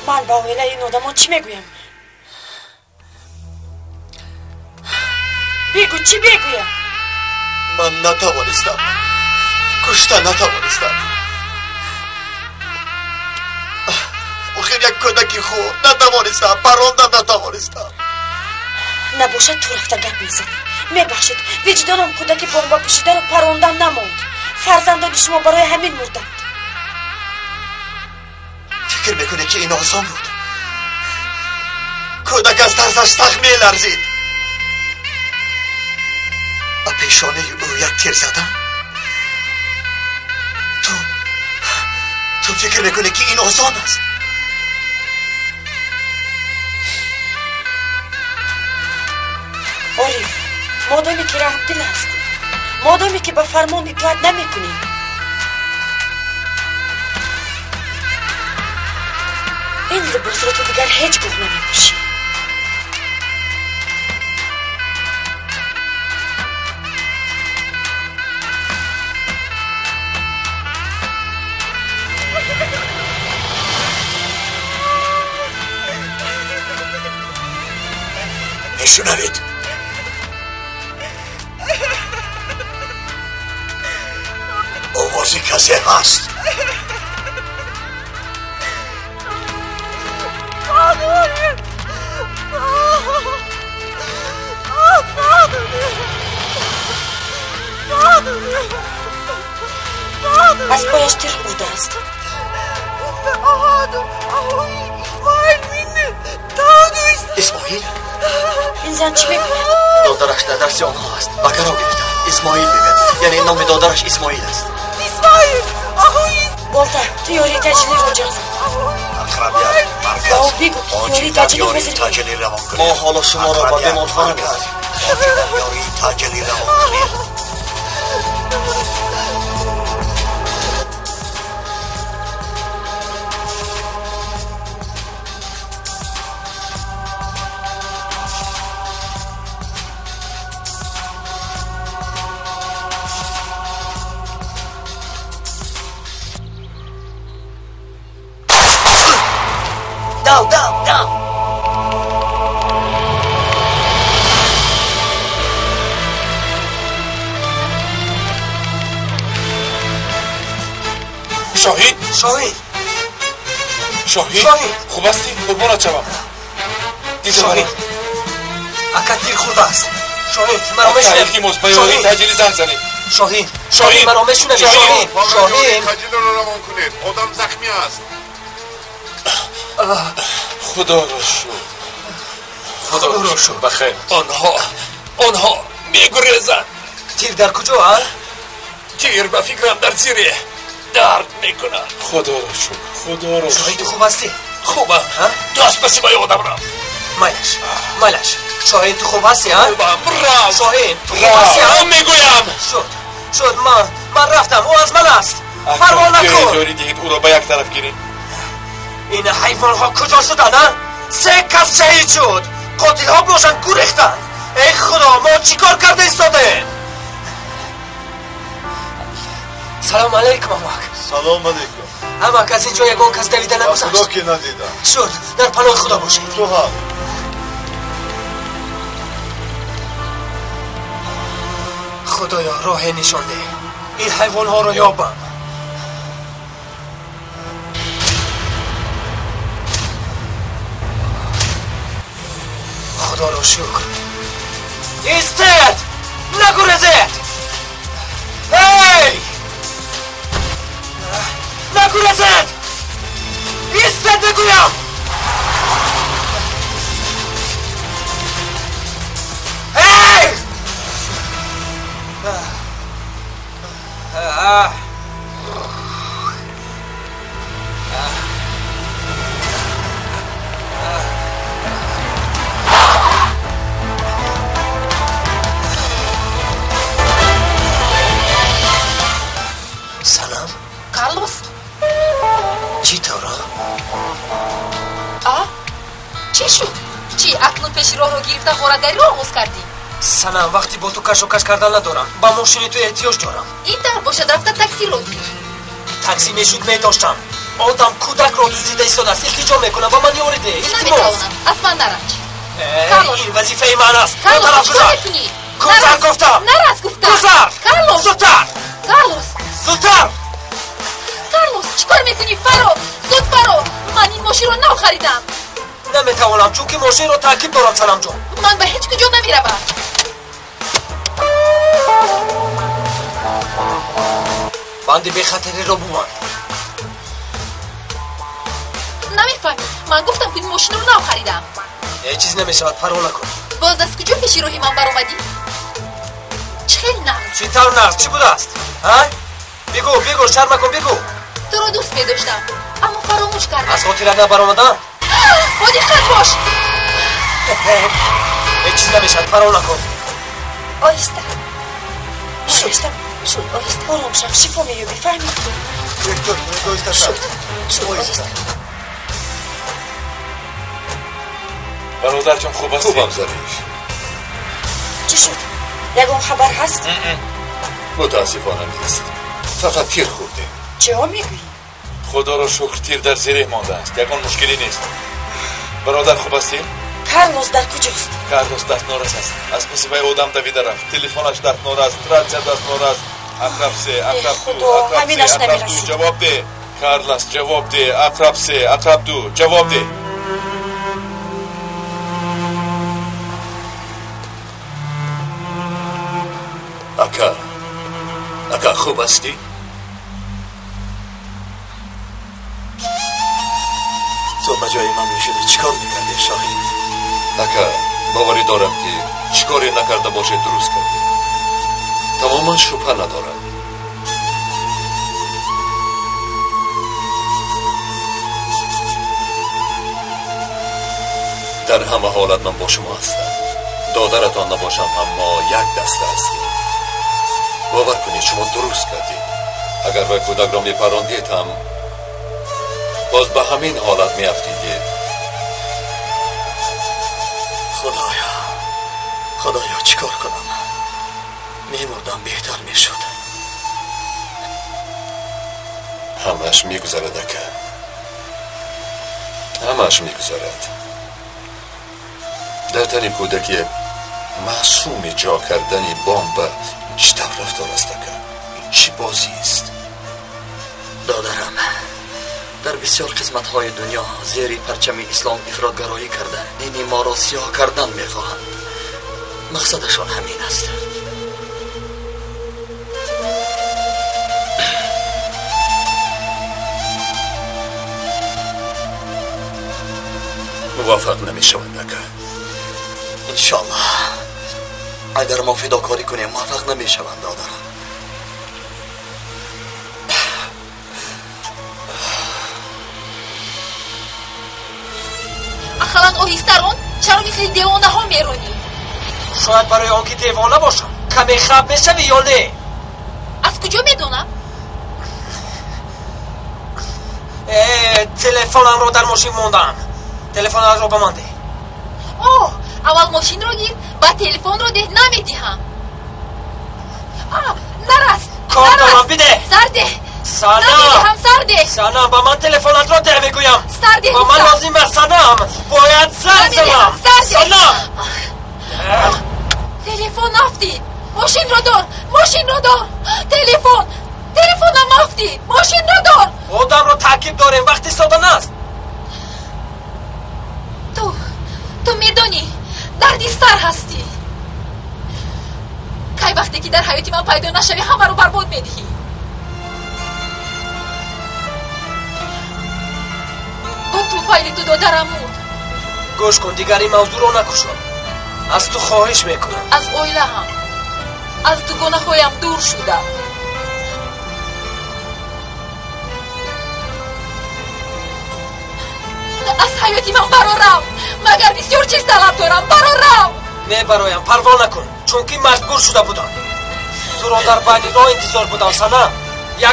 من با ویله این آدم چی میگویم؟ بگو چی بگویم؟ من نتوانستم کشتن نتوانستم. آخر یک کودکی خوب نتوانستم پراندن نتوانستم. نباشد تو رفته گپ میزنی. میبخشید وجدانم کودکی بمب پوشیده رو پراندن نماند. فرزندان شما برای همین مردند. فکر میکنه که این آسان بود؟ کودک از ترسش سخت میلرزید. به پیشانه او یک تیر زدم. تو فکر میکنه که این آسان است؟ آریف مادامی که رحم دل هستی، مادامی که به فرمان اطاعت نمیکنی، این لباس را تو دیگر هیچ گاه نمیپوشی. میشنوید؟ آوازی کسی هست؟ از پایش تیر خورده است. اسماعیل؟ این زن چی بگوید؟ دادرش در دست آنها است. بکرا گرفته. اسماعیل بگد. یعنی نام دادرش اسماعیل است. اسماعیل! بالتا تیوری تجلی رو جغز. اقربیت مرکز بگو تیوری تجلی روان کنید. ما حالا شما را به بیمارخانه میبریم. تیوری تجلی روان کنید. Down. شاهید خوب هستی؟ قربانت شوم. شاهید اکا تیر خورده است. شاهید مرا بشنید. اکا التماس بیاری تجلی زنگ زنید. شاهین مرا میشونه. شاهین خجل رو روان کنید، آدم زخمی است. خدا رو شکر بخیر. آنها میگریزند. تیر در کجا ها؟ تیر به فکرم در زیره درد میکنه. خدا رو شکر. شاهین تو خوب هستی؟ خوبم. دست به سیمای آدم رم. مالش شاهین تو خوب هستی ها؟ خوبم رم. شاهین تو خوب هستی ها؟ میگویم شد من رفتم، او از من است. پروا نکن. جوری دید او را به یک طرف گیرید. این حیوان ها کجا شدن ها؟ 3 کس شهید شد. قاتل ها باشن گریختن. ای خدا ما چیکار کرده ایستاده؟ سلام علیکم امک. سلام علیکم. امک از اینجا یگان کس دویده نگذاشت. خدا که ندیدم. شد در پناه خدا باشه. تو حال خدایا راه نشان ده. این حیوان ها رو یابم. خدا رو شکر. ایستد نگریزید. هی نگریزید. ایستد بگویم. هی سلام کارلوس. چی طورا؟ چی شد؟ چی اکنون پیش راه رو گرفته خورداری رو آغاز کردی؟ سلام وقتی با تو کش و کش کردن ندارم. با ماشین تو احتیاج دارم. این در باشد رفته تاکسی رو گیر. تاکسی میشود میداشتم. آدم کودک رو دزدیده ایستاده است. التجا میکنم با من یاری ده. نمیتوانم از من نرنج. این وظیفه من است. کارلوس چیکار میکنی؟ گذر گفتم. نرس گفتم. گذر. کارلوس زودتر. کارلوس زودتر. کارلوس چیکار میکنی؟ فرو زود فرو. من این ماشین رو نو خریدم. نمیتوانم چون که ماشین رو تعقیب دارم سلام جان. من به هیچ کجا نمیروم. بنده به خطری رو بوان. نمیفهمی. من گفتم که این ماشین رو نو خریدم. یه چیز نمیشود پروا نکن. باز از کجا پیشی روحی من بر اومدی؟ چه نقص؟ چی طور نقص؟ چی بوده است؟ بگو شرم کن بگو. تو رو دوست می‌داشتم اما فراموش کردم. از خاطرت نبر آمدم؟ با دقت باش. یه چیز نمیشد پروا نکن. آیسته آرام شو. شفا می‌یابی فهمی؟ دکتر آیسته شد. آیسته. برادر جان خوب هستی؟ خوبم ظریف. چی شد؟ یگان خبر هست؟ متاسفانه نیست. فقط تیر خورده. چه ها میگویی؟ خدا رو شکر تیر در زیره مانده است. یگان مشکلی نیست. برادر خوب هستی؟ کارلوس در کجاست؟ کارلوس دست نورس است. از پسیبای آدم دویده رفت. تلفنش دست نورس، رادیو دست نورس. اقرب سه، اقرب دو جواب ده. کارلوس جواب ده. اقرب سه، اقرب دو جواب ده. اکا خوب هستی؟ تو بجای من میشدی چیکار میکردی شاهین؟ اکا باوری دارم که چیکاری نکرده باشه درست کردی. تماما شبه ندارم. در همه حالت من با شما هستم. دادرتان نباشم اما یک دسته هستیم. باور کنید شما درست کردید. اگر به کودک را میپراندید هم باز به همین حالت میافتیدید. خدایا چیکار کنم؟ میمردم بهتر میشد. همش میگذرد اکا. همش میگذرد. در ترین کودکی معصومی جا کردنی بام به چطور رفتار است اکا؟ چی بازی است؟ دادرم در بسیار قسمت‌های دنیا زیر پرچم اسلام افراط‌گرایی کرده دین ما را سیاه کردن می‌خواهند. مقصدشان همین است. موافق نمیشوند اگر انشالله اگر ما فداکاری کنیم موفق نمیشوند دادارم. اخلان اوهیسترون چرا مثل دیوانه ها میرونی؟ شاید برای آنکه دیوانه باشم کمی خب میشوی یا نه؟ از کجا میدونم؟ تلفنم رو در ماشین موندم. تلفن رو به من ده. اوه اول ماشین رو گیر بعد تلفن رو ده نمیدهم. نرس کار دارم بده. سرده سنم نمیدهم سرده. سنم با من تلفنت رو ده میگویم. سرده با من لازم است سنم باید زنگ زنم. سنم تلفن افتید. ماشین رو دار ماشین رو دار. تلفنم افتید. ماشین رو دار. خودم رو تعقیب داریم وقتی سادن است. تو میدونی دردسر هستی. کی وقتی که در حیاتی من پیدا نشوی همه رو برباد میدهی. با توفیل تو دادرم مود. گوش کن دیگر این موضوع رو نکشم. از تو خواهش میکنم. از اویله هم از تو گناه هایم دور شدم. از حیاتی من برارم مگر بسیار چیز طلب دارم. برارم میبرایم پروا نکن چون که مجبور شده بودم. تو رو در بعد راه انتظار بودم سنم. یک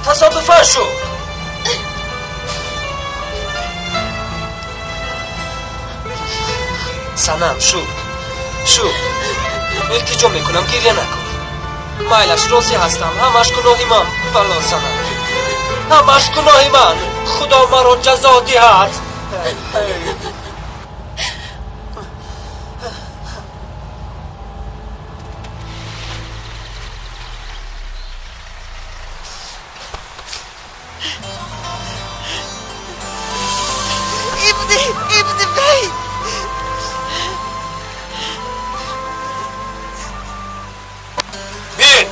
تصادفه شد. سنم شو التجا میکنم گریه نکن. مایلش راضی هستم. همش گناهی من. والا سنم همش گناهی من. خدا مرا جزا دهد. ابن بی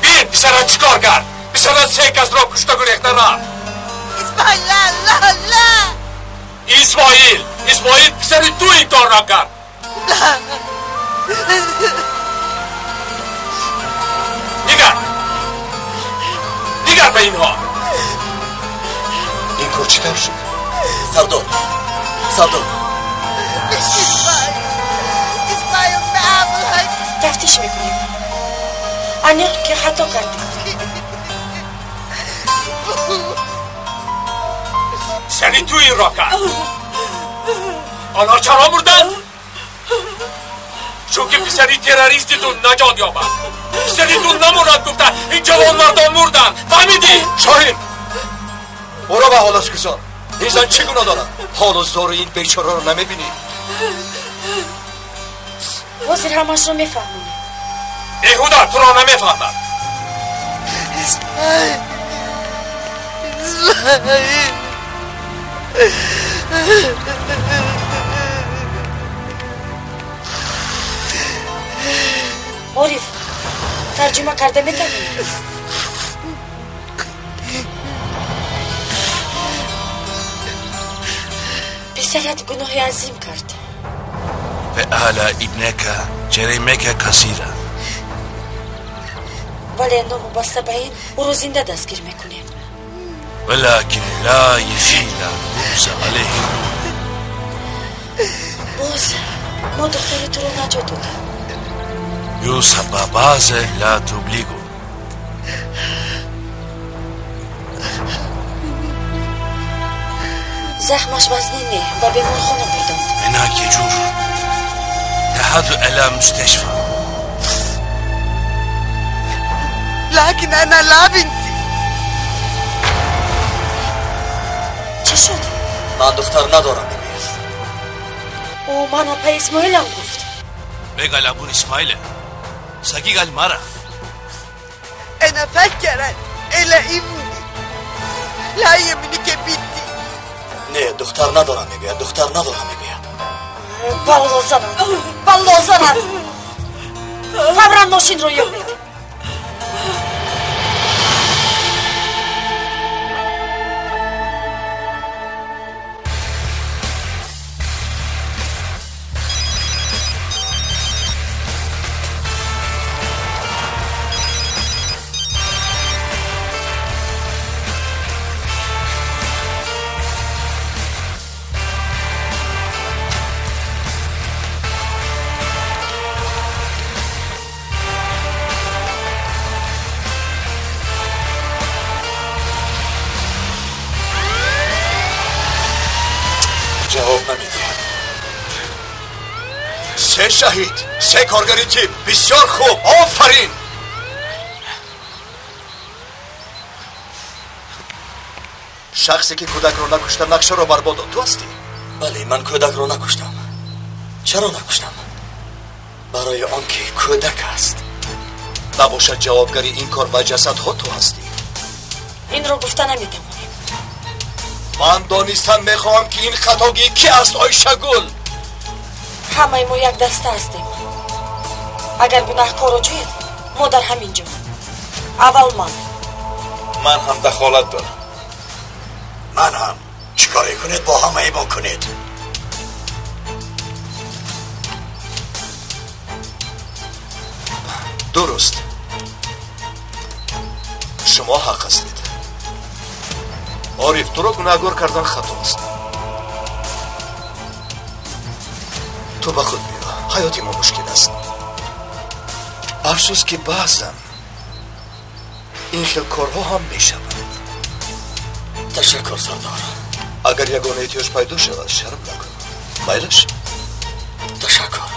بین پسرت چیکار کرد؟ پسرت 3 کس را کشته گریخته رفت. اسماعیل پسری تو این کار را کرد. نگر به اینها. این کار چی کار شد؟ سردار اسماعیل معمول تفتیش میکنیم. انیق که خطا کردیم. سری تو این را کرد. آنها چرا مردن؟ چون که پسری تروریستتون نجات یابد. پسریتون نموند گفتن این جوان مردان مردن. فهمیدی؟ شاهین برو به حالش گذار. این زن چه گناه دارد؟ حال و زار این بیچاره رو نمیبینی؟ وزیر همش رو میفهمونی. ایهودا تو را نمیفهمد. عارف ترجمه کرده میتونی؟ پسرت گناه عظیم کرد. فعل ابنك جريمك كثيرة ولی نام بسته به این او رو زنده دستگیر میکنیم. ولكن لا يزيل البؤس عليه. باز ما دختر تو رو نجات دادم. يوسف بازه لا تبلغه. زخمش وزنی نه و بیمار خونه بردند. هناك يجور تحت إلى مستشفى. لكن أنا لا بنتي. چه شد؟ من دختر ندارم ببین. او من به اسماعیلم گفت. بقى لابون إسماعيل ساقي قال مرة. أنا فكرت إلى ابني لا يملك بنتي. نه دختر ندارم میگوید. دختر ندارم میگوید. بالله زند فورا ماشین رو بیار. نمیدهد. 3 شهید، 3 کارگری تیم. بسیار خوب، آفرین. شخصی که کودک رو نکشته نقشه رو برباد داد تو هستی؟ بله، من کودک رو نکشتم. چرا نکشتم؟ برای آنکه کودک است. نباشد جوابگری این کار و جسد خود تو هستی. این رو گفته نمیتونم. من دانستن میخواهم که این خطاگی کی است آی شگل؟ همه ما یک دسته هستیم. اگر گناهکار رو جوید ما در همین جا. اول من هم دخالت دارم. من هم. چیکاری کنید با همه ما کنید. درست. شما حق هستید. عارف تو رو گناهگار کردن خطا است. تو به خود بیا. حیات ما مشکل است. افسوس که بعضا این خیل کارها هم می شود. تشکر سردار. اگر یگانه احتیاج پیدا شود شرم نکن. میلش. تشکر.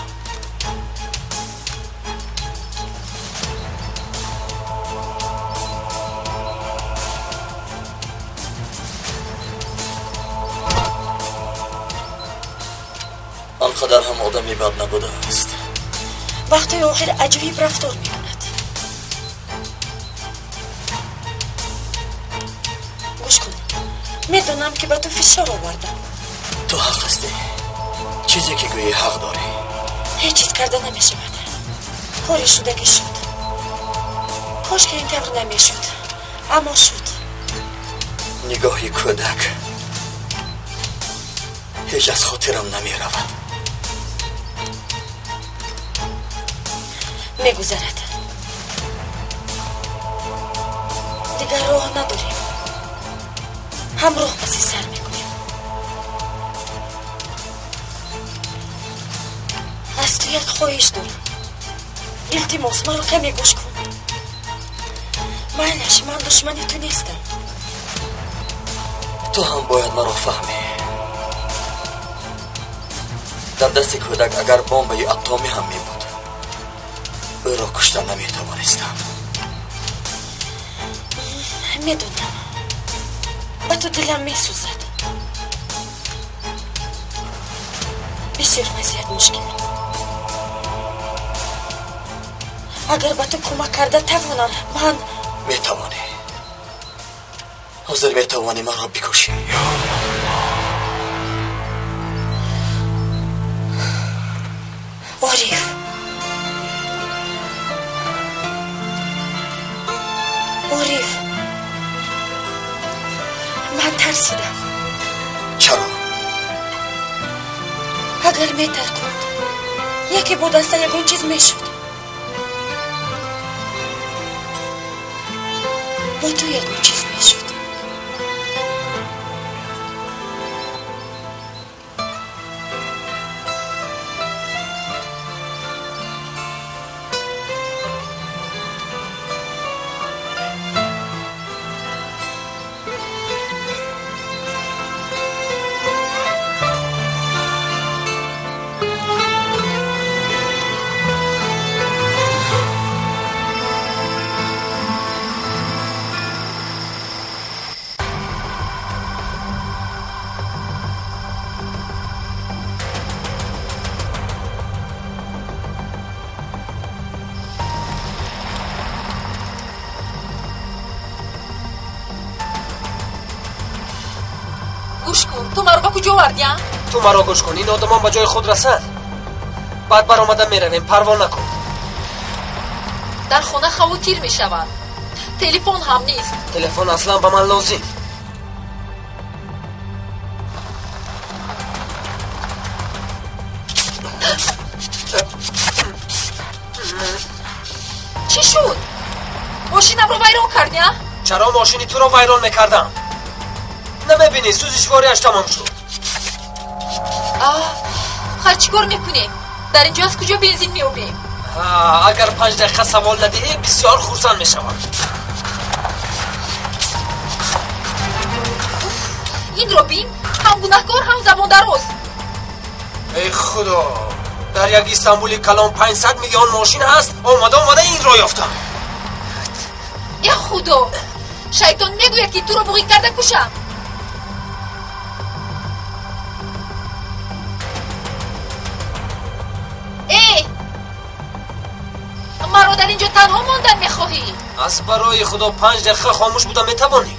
آنقدر هم آدمی بد نبوده است. وقتی آخر عجیب رفتار می کند. گوش کن. میدونم که به تو فشار آوردم. تو حق هستی. چیزی که گویی حق داری. هیچ چیز کرده نمی شود. کاری شده که شد. کاش که این طور نمی شد. اما شد. نگاهی کودک هیچ از خاطرم نمی رود. می گذرد. دیگر راه نداریم. همراه پسی سر می کنیم. از تو یک خواهش دارم. التماس من رو کمی گوش کن. میلش من دشمنی تو نیستم. تو هم باید مرا فهمی. در دست کودک اگر بمب اتمی هم می بود او را کشتن نمی توانستم. میدونم به تو دلم می سوزد. بسیار وضعیت مشکل. اگر به تو کمک کرده توانم من می توانی. حاضر می توانی من را بکشی. عارف عارف من ترسیدم. چرا؟ اگر می ترکند یکی بود است یکون چیز می شد. با تو یکون چیز می شد. گوش کن. تو مرا با کجا وردیم؟ تو مرا گوش کن. این آدمان به جای خود رسند. بعد برآمده میرویم. پروا نکن. در خانه هوا تیر می شود. تلفن هم نیست. تلفن اصلا به من لازم. چی شد؟ ماشینم رو ویران کردی؟ چرا ماشینی تو رو ویران میکردم؟ نمیبینی سوزشواریش تمام شد. خیر چیکار میکنیم؟ در اینجا از کجا بنزین میابیم؟ اگر 5 دقیقه سوال ندهی بسیار خرسند میشوم. این رو بین. هم گناهکار هم زبان دراز. ای خدا، در یک استانبولی کلان 500 میلیون ماشین هست، اومده این رو یافتم. یا خدا، شیطان نگوید که تو رو بغی کرده کشم. ای مرا در اینجا تنها ماندن میخواهی؟ از برای خدا 5 دقیقه خاموش بودم میتوانی؟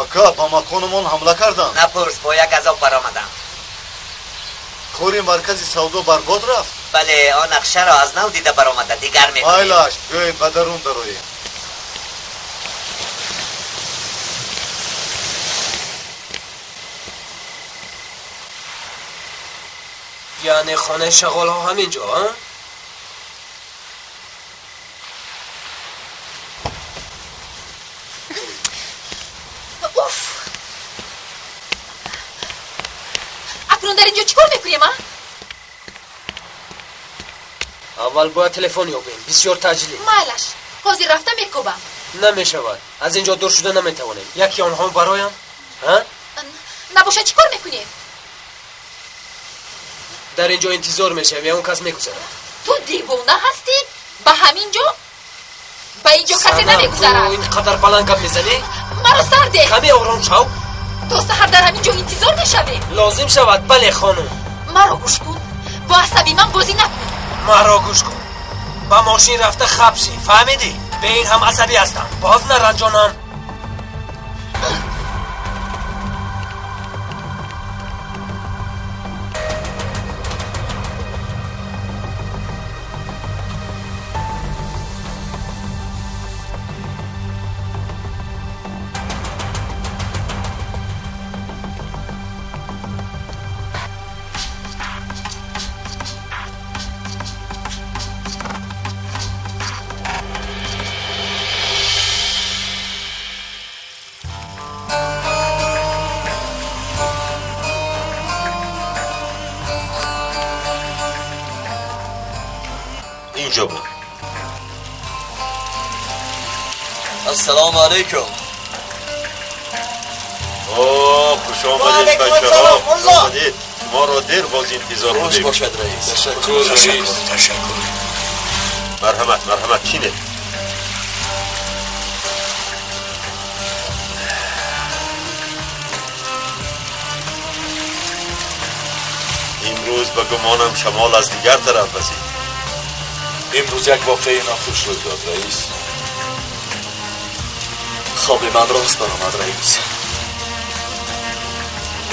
ака ба маконамон ҳамла карданд. напурс, бо як азоб баромадам. кори маркази савдо барбод рафт? бале, он нақшаро аз нав дида баромада, дигар мекунем. майлаш, биёед ба дарун дароем. یعنی خانه شغال ها همینجا ها؟ اکنون در اینجا چیکار میکنیم ها؟ اول باید تلفن یابیم، بسیار تجلی. مالش حاضر رفتم میکوبم. نمیشود، از اینجا دور شده نمیتوانیم. یکی آنها برایم ها؟ نباشه چیکار میکنیم؟ در اینجا انتظار میشه و اون کس میگذره. تو دیوانه هستی؟ به همینجا؟ به اینجا کسی نمیگذرد. این قدر بلند کم میزنی؟ مرا سر ده. کمی آرام شو. تا سحر در همینجا انتظار میشویم. لازم شود. بله خانم. مرا گوش کن، با عصبی من بازی نکن. مرا گوش کن، با ماشین رفته خبشی، فهمیدی؟ به این هم عصبی هستم، باز نرنجانم. اینجا بود. السلام علیکم. خوش آمدید بچه ها. خوش آمدید. ما را دیر باز انتظار بودیم. روز باشد رئیس. تشکر. مرحمت چینه؟ امروز به گمانم شمال از دیگر طرف وزید. امروز یک واقعه ناخوش روی داد رئیس. خواب من راست برآمد رئیس.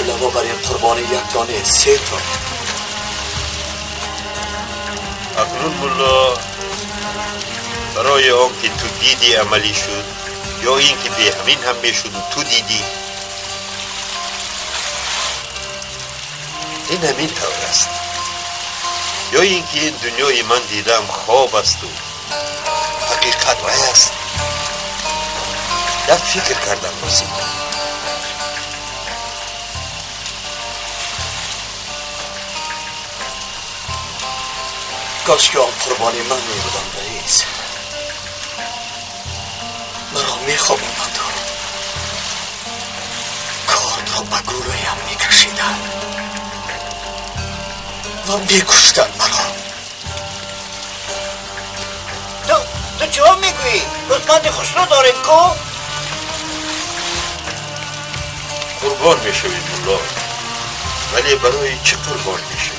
علاوه بر این قربانی یک تا نیست 3 تا. اکنون ملا برای آن که تو دیدی عملی شد یا این که به همین هم میشد و تو دیدی، این همین طور است یا اینکه این دنیای من دیدم خواب است و حقیقت وای است. یک فکر کردم بازی کاش که آن قربانی من می بودم رئیس. مرا می خواباند کارد را به گلویم می کشیدن و می کشتن مرا. تو چه میگویی؟ رتمند خسرو داریم کو؟ قربان می شوید ملا، ولی برای چه قربان می شوید؟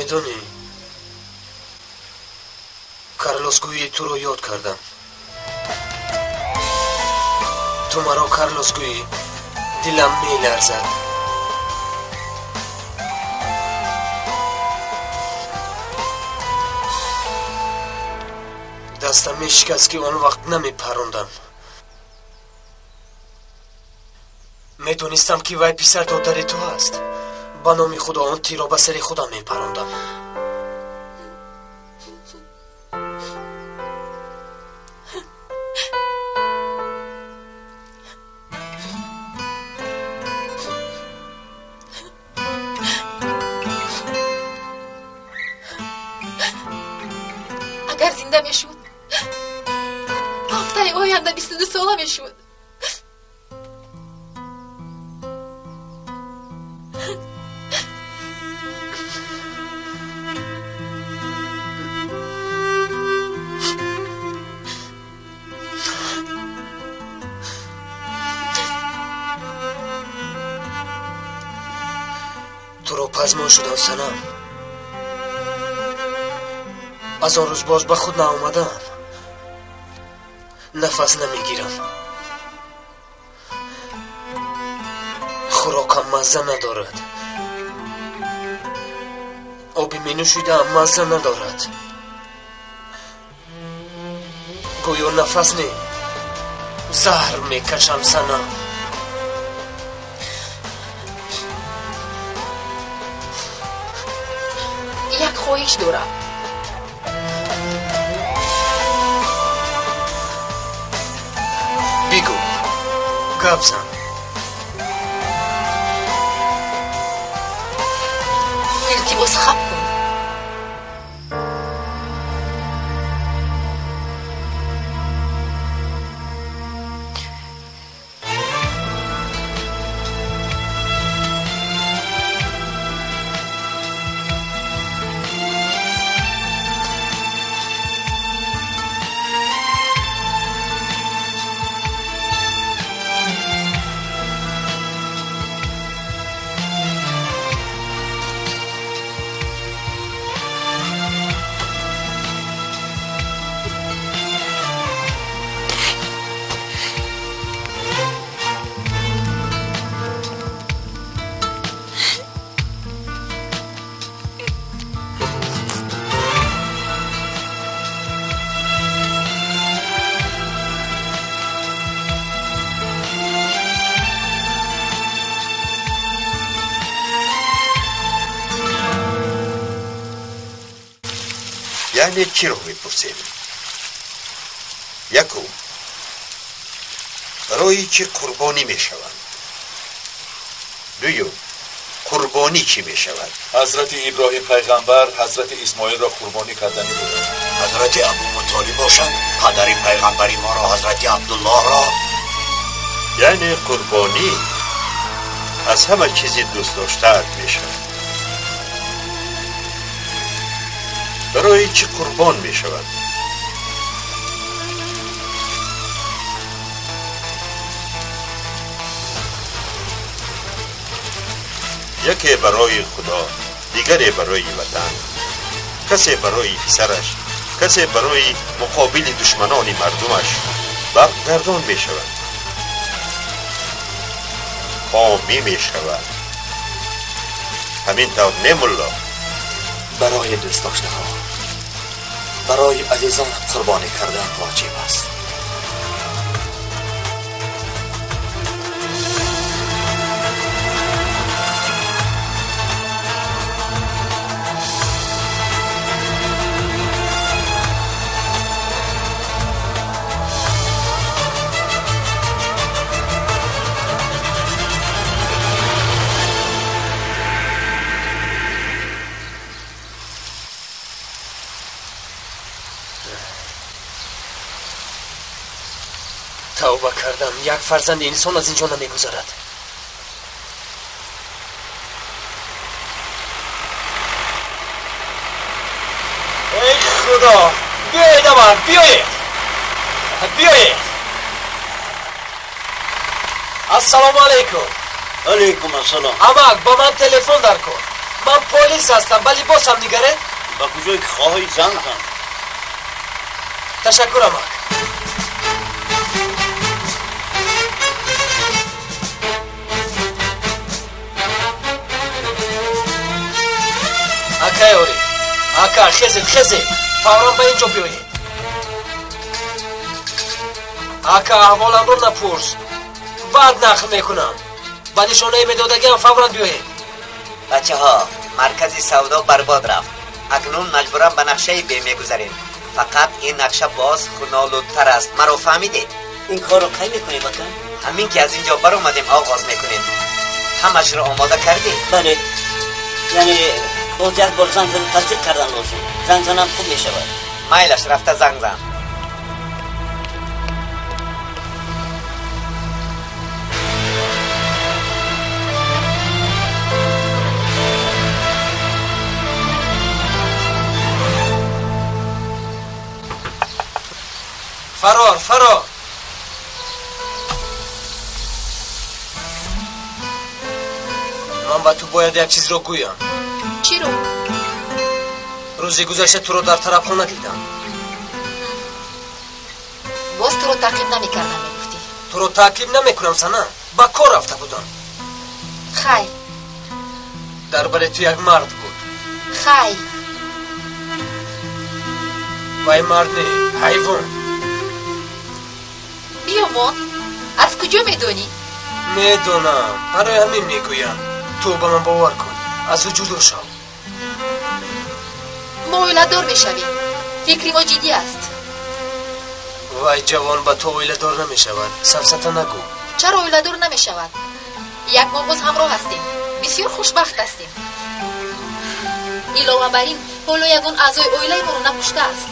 میدونی کارلوس گویی تو رو یاد کردم. تو مرا کارلوس گویی دلم میلرزد. دستم میشکست که اون وقت نمیپروندم. میدونستم که وای پسر دادر تو هست. با نام خدا اون تیر را به سر خودم میپروندم. اگر زنده میشد هفته آینده 22 ساله میشد. تو رو پزمان شدم سنم. از آن روز باز به خود ناآمدم. نفس نمیگیرم. خوراکم مزه ندارد. آبی می نوشیدم مزه ندارد. گویا نفس نی زهر میکشم سنم. یک خواهش دارم. بگو گپ زن. التماس خب کن. یعنی چی رو میپرسیم؟ یکو برای چی قربانی میشوند؟ دویم قربانی چی میشود؟ حضرت ابراهیم پیغمبر حضرت اسماعیل را قربانی کردنی بودند. حضرت ابو مطالب باشند پدر پیغمبری ما را حضرت عبدالله را. یعنی قربانی از همه چیزی دوست داشته میشود. برای چی قربان می شود؟ یکی برای خدا، دیگری برای وطن، کسی برای پسرش، کسی برای مقابل دشمنان مردمش برگردان می شود. قامی می شود. همین طور نمولا. برای دوست داشته ها، برای عزیزان قربانی کردن واجب است. توبه کردم. یک فرزند انسان از اینجا نمیگذرد. ای خدا، بیایید من، بیایید. السلام علیکم. علیکم السلام. امک با من تلفن در کن. من پلیس هستم ولی باسم نگره. با کجایی که خواهی زنگ زن. تشکرم آقا. اکا یوری اکا خزید فورا به اینجا بیایید. اکا احوالم رو نپرس بعد نقل میکنم. با نشانه میدادگی هم فورا بیایید. بچه ها مرکز سودا برباد رفت. اکنون مجبورم به نقشه بی میگذاریم. فقط این نقشه باز خونالودتر است. مرا فهمیدید؟ این کار رو کی میکنی بکن؟ همین که از اینجا بر اومدیم آغاز میکنیم. همش رو آماده کردیم؟ بله. یعنی باز یک بار زنگ تصدیق کردن لازم. زنگ زنم خوب میشود. مایلش رفته زنگ زن. فرار من با تو باید یک چیز رو گویم. چی رو؟ روزی گذشته تو رو در طرف خونه دیدم. باز تو رو تعقیب نمیکردم میگفتی. تو رو تعقیب نمیکنم سنم. با کار رفته بودم. خیر. درباره تو یک مرد بود. خیر. وای مرد نه حیوان. بیامان از کجا میدونی؟ میدونم برای همین میگویم تو به من باور کن. از او جدا شو. ما اویله‌دار میشویم. فکری ما جدی است. وای جوان با تو اویله‌دار نمیشود. سفسطه نگو. چرا اویله‌دار نمیشود؟ یک ما باز همراه هستیم. بسیار خوشبخت هستیم. علاوه بر این حالا یگان اعضای اویله ما رو نکشته است.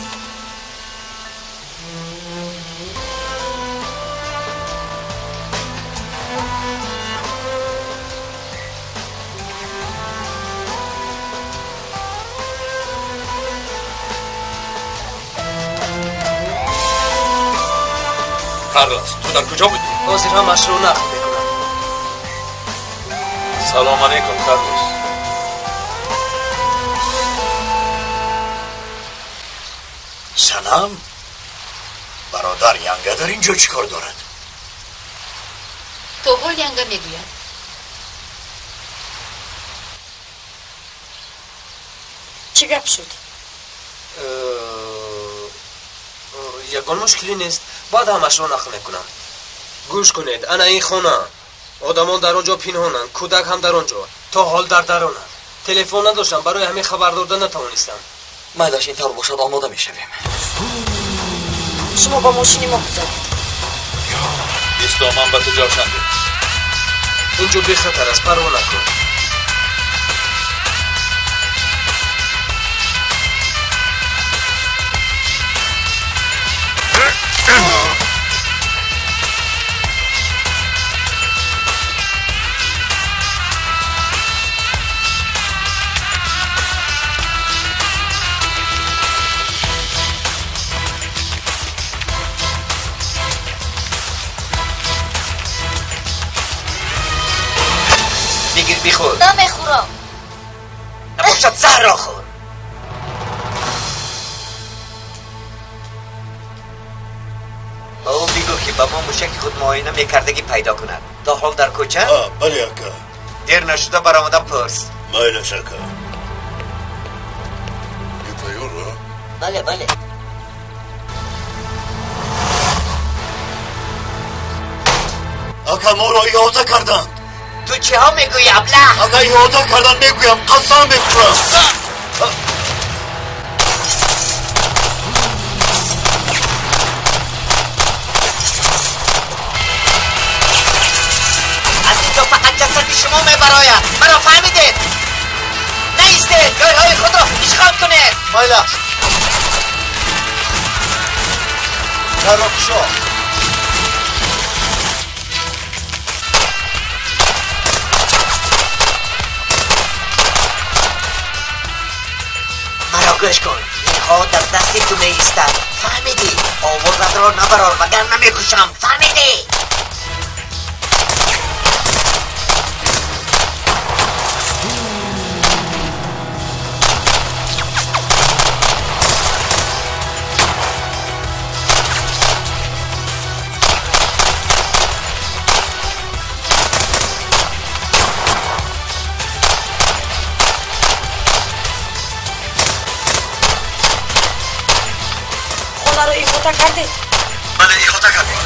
کارلوس تو در کجا بودی؟ حاضر همش رو نقل میکنم. سلام علیکم کارلوس. سلام. برادر ینگه در اینجا چی کار دارد؟ تو حال ینگه میگوید. چی گپ شد؟ یگان مشکلی نیست. بعد همش رو نقل میکنم. گوش کنید. انا این خونه آدمان در آنجا پنهانن. کودک هم در آنجا. تا حال در درونن. تلفن نداشتم برای همین خبر دادن نتوانستم. مایلش اینطور باشد آماده میشویم. شما با ماشینی ما بزنید. ایستا من به تو جاشنده. اینجا بی خطر است. پروا نکن. بگیر بخور. نمیخورم. نباشد زهر را خور. با او بگو که با ما موشک خود معاینه میکردگی پیدا کند. تا حال در کوچه؟ بله اکا. دیر نشده برآمده پرس. مایلش اکا. بله بله. اکا ما را احاطه کردند. تو چه ها میگویی ابله؟ اکا احاطه کردن میگویم. قسم میخورم. از اینجا فقط جسد شما میبراید. مرا فهمیدید؟ نیستید. جایهای خود را اشغال کنید. مایلش تراکشا مرا گوش کن. اینها در دستی تو میستد. فهمیدی؟ آوازت را نبرار وگر نمیکشم. فهمیدی؟ خطا کردید؟ بله ای خطا کردید.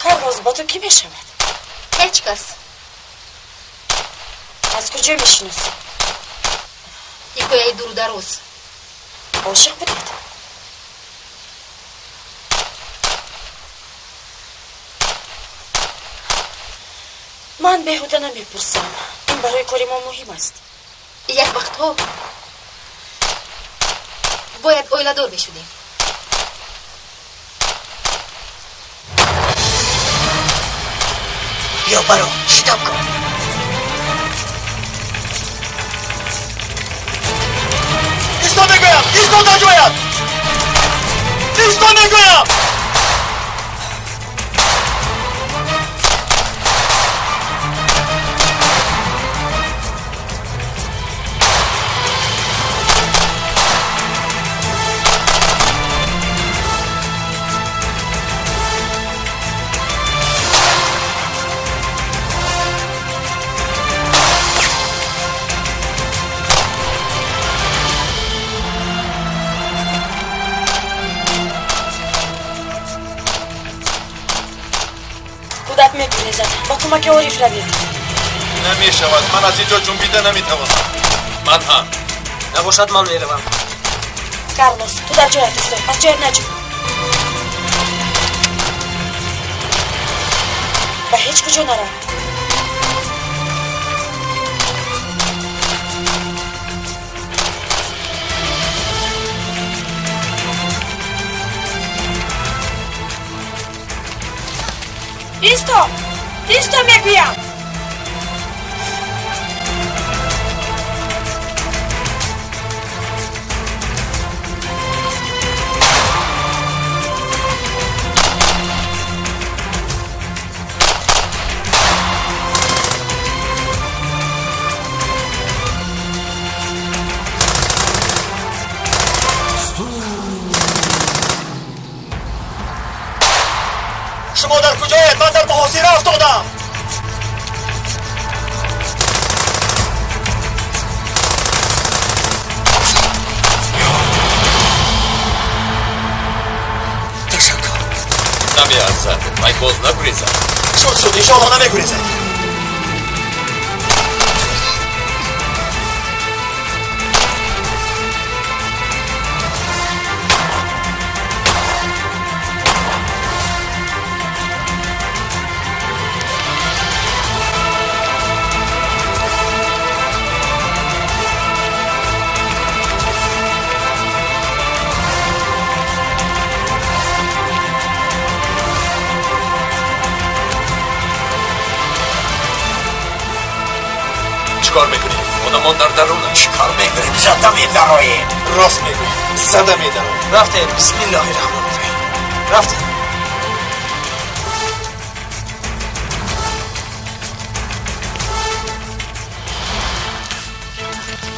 کارلوس با تو کی میشود؟ هیچ کس. از کجا میشناسی؟ حکایه دور دراز. عاشق بودید؟ من بیهوده نمیپرسم. این برای کاری ما مهم است. یک وقتها باید اویلادور بشودیم. بیا برو شتاب کن. ایستو میگویم، ایستو نگویم، ایستو میگویم. با کمک عارف روید. نمی شود، من از اینجا جنبیده نمی توانم. من هم نباشد من میروم. کارلوس تو در جایت است، از جای نجو. به هیچ کجا نرو. ایستو میگویم. شما در کجایید؟ من در محاصره افتادم. تشکر. نمیارزد. من باز نگریزم. شد انشاءالله نمیگریزد. چیکار میکنی؟ خودمان در درونه. چیکار میکنیم؟ زده میداراییم. راست میگوی، زده میداراییم. رفتیم. بسم الله الرحمن الرحیم. رفتیم.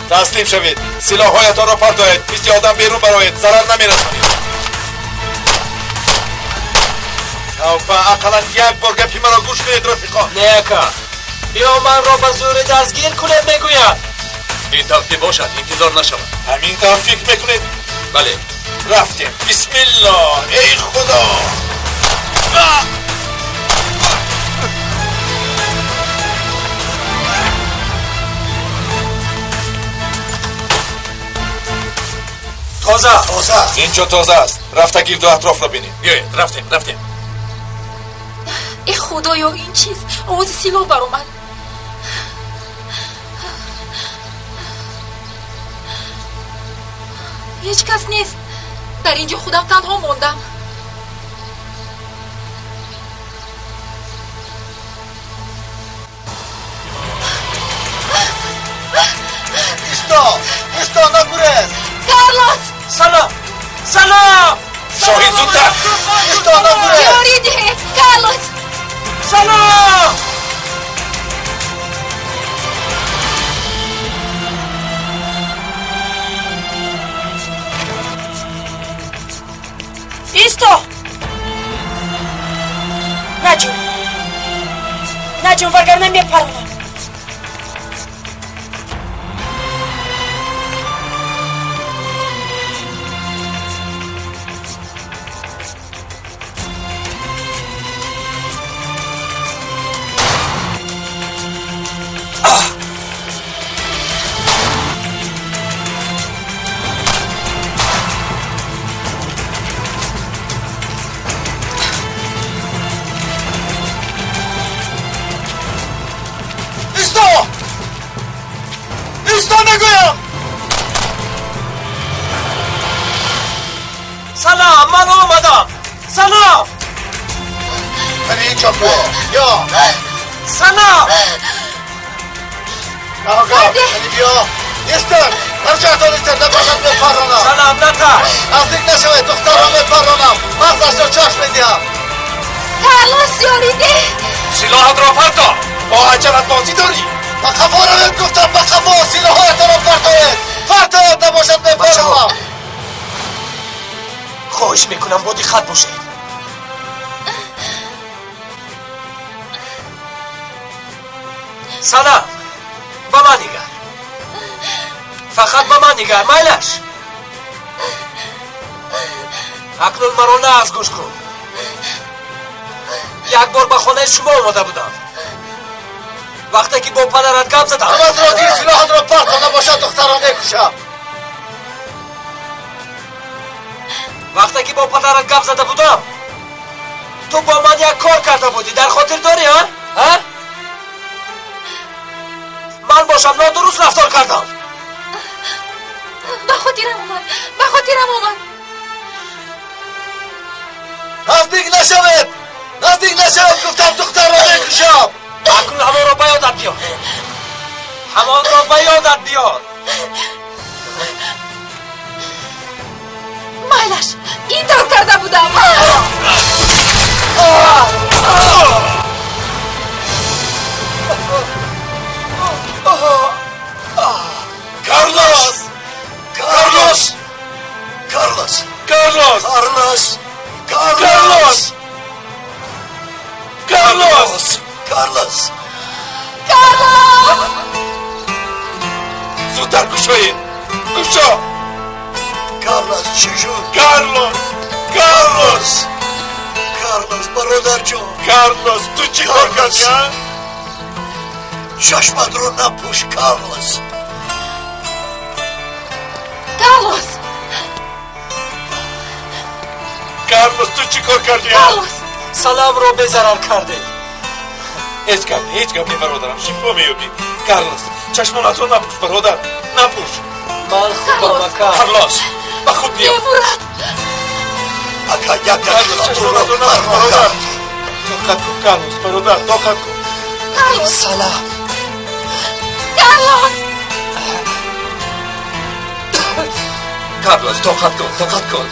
تسلیم شوید. سلاح‌هایتان را پرتایید. 20 آدم بیرون برآیید. ضرر نمیرسانید. توبه، اقلا یک بار گپی مرا گوش کنید رفیقان. نیکا بیا من را به زور دستگیر کنید میگوید. این ترتیب باشد، انتظار نشود. همین طور فکر میکنید؟ بله. رفتیم. بسم الله. ای خدا. تازه. اینجا تازه است. رفته گرد و اطراف را بینیم. بیایید، رفتیم. ای خدایا این چیز آواز سیلاه برآمد. هیچ کس نیست. در اینجا خودم تنها موندم. ایستا نگریز. کارلوس سلام شاهین زودتر. ایستا نگریز. یاری ده کارلوس. سلام. ایستو. نجون وگرنه میپرونم. هیچ تو نگویم. سلام، من آمدم. سلام. من اینجا بیا. یا سلام. آقا من بیا. نیستم. ارجع تو نیستم نباشد بپرانم. سلام نتر. نزدیک نشوید دخترم بپرانم. مغزش را چشم میدیم. کارلوس یاریده. سلاحت را پرتا. با عجلت بازی داری. با خفا رو بهت گفتم با خفا سلاحات را پرتاید. پرتاید نباشد بپرانم. خواهش میکنم بودی خط باشید. سلام. با من نگر. فقط با من نگر میلش. اکنون مرا نه از گوش کن. یک بار به خانه شما آمده بودم. وقتی که با پدرت گپ زدم. عوض را گیر سلاحات را پرتا نباشد دختر را میکشم. وقتی که با پدرت گپ زده بودم تو با من یک کار کرده بودی در خاطر داری ها؟ من باشم نادرست رفتار کردم. به خاطرم اومد. نزدیک نشوید. نزدیک نشوید گفتم دختر را میکشم. اکنون همان را به یادت بیار. همان را به یادت بیار. میلش این طور کرده بودم. کارلوس. کارلوس. کارلوس. کارلوس. کارلوس. کارلوس. کارلوس. کارلوس. زودتر گوشوید. گوشو. کارلوس چی شد؟ کارلوس. کارلوس. کارلوس برادر جان. کارلوس تو چی کار کردی؟ چشمت رو نپوش کارلوس. کارلوس تو چی کار کردی؟ سلام رو به ضرر کرده. هیچ گپ نی برادرم شفا میابی. کارلوس چشمانت رو نپوش برادر. نپوش. من خوبم اکا. کارلوس به خود بیا. اکا یک کارلوس چشمانت رو نپوش برادر. طاقت کن کارلوس برادر طاقت کن. سلام. کارلوس طاقت کن.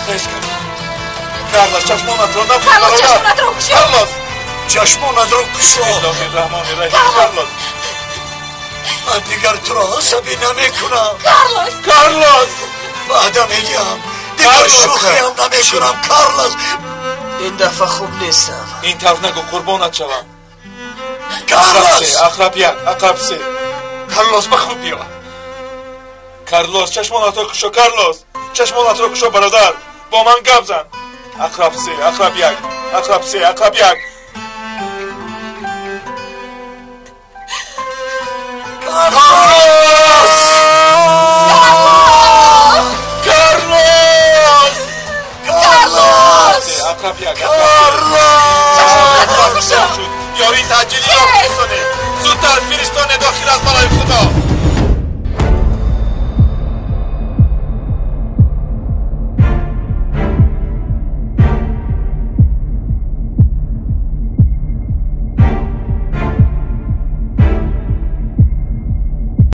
هیچ گپ. کارلوس چشمانت رو نپوش برادر. کارلوس چشمانت رو کشو. الرحمن الرحیم. کارلوس من دیگر تو را عصبی نمیکنم. کارلوس بعدا میگم دیگر شوخی هم نمیکنم. کارلوس این دفعه خوب نیستم. این طرف نگو قربانت شوم. کارلوس. عقرب یک عقرب سه. کارلوس به خود بیا. کارلوس چشمانت رو کشو. کارلوس چشمانت رو کشو برادر. با من گپ زن. عقرب سه عقرب یک عقرب سه عقرب یک. کارلوس. کارلوس عقرب یک کارلوس یاری تاجیلی را فرستانه. زودتر فرستانه داخل از برای خدا.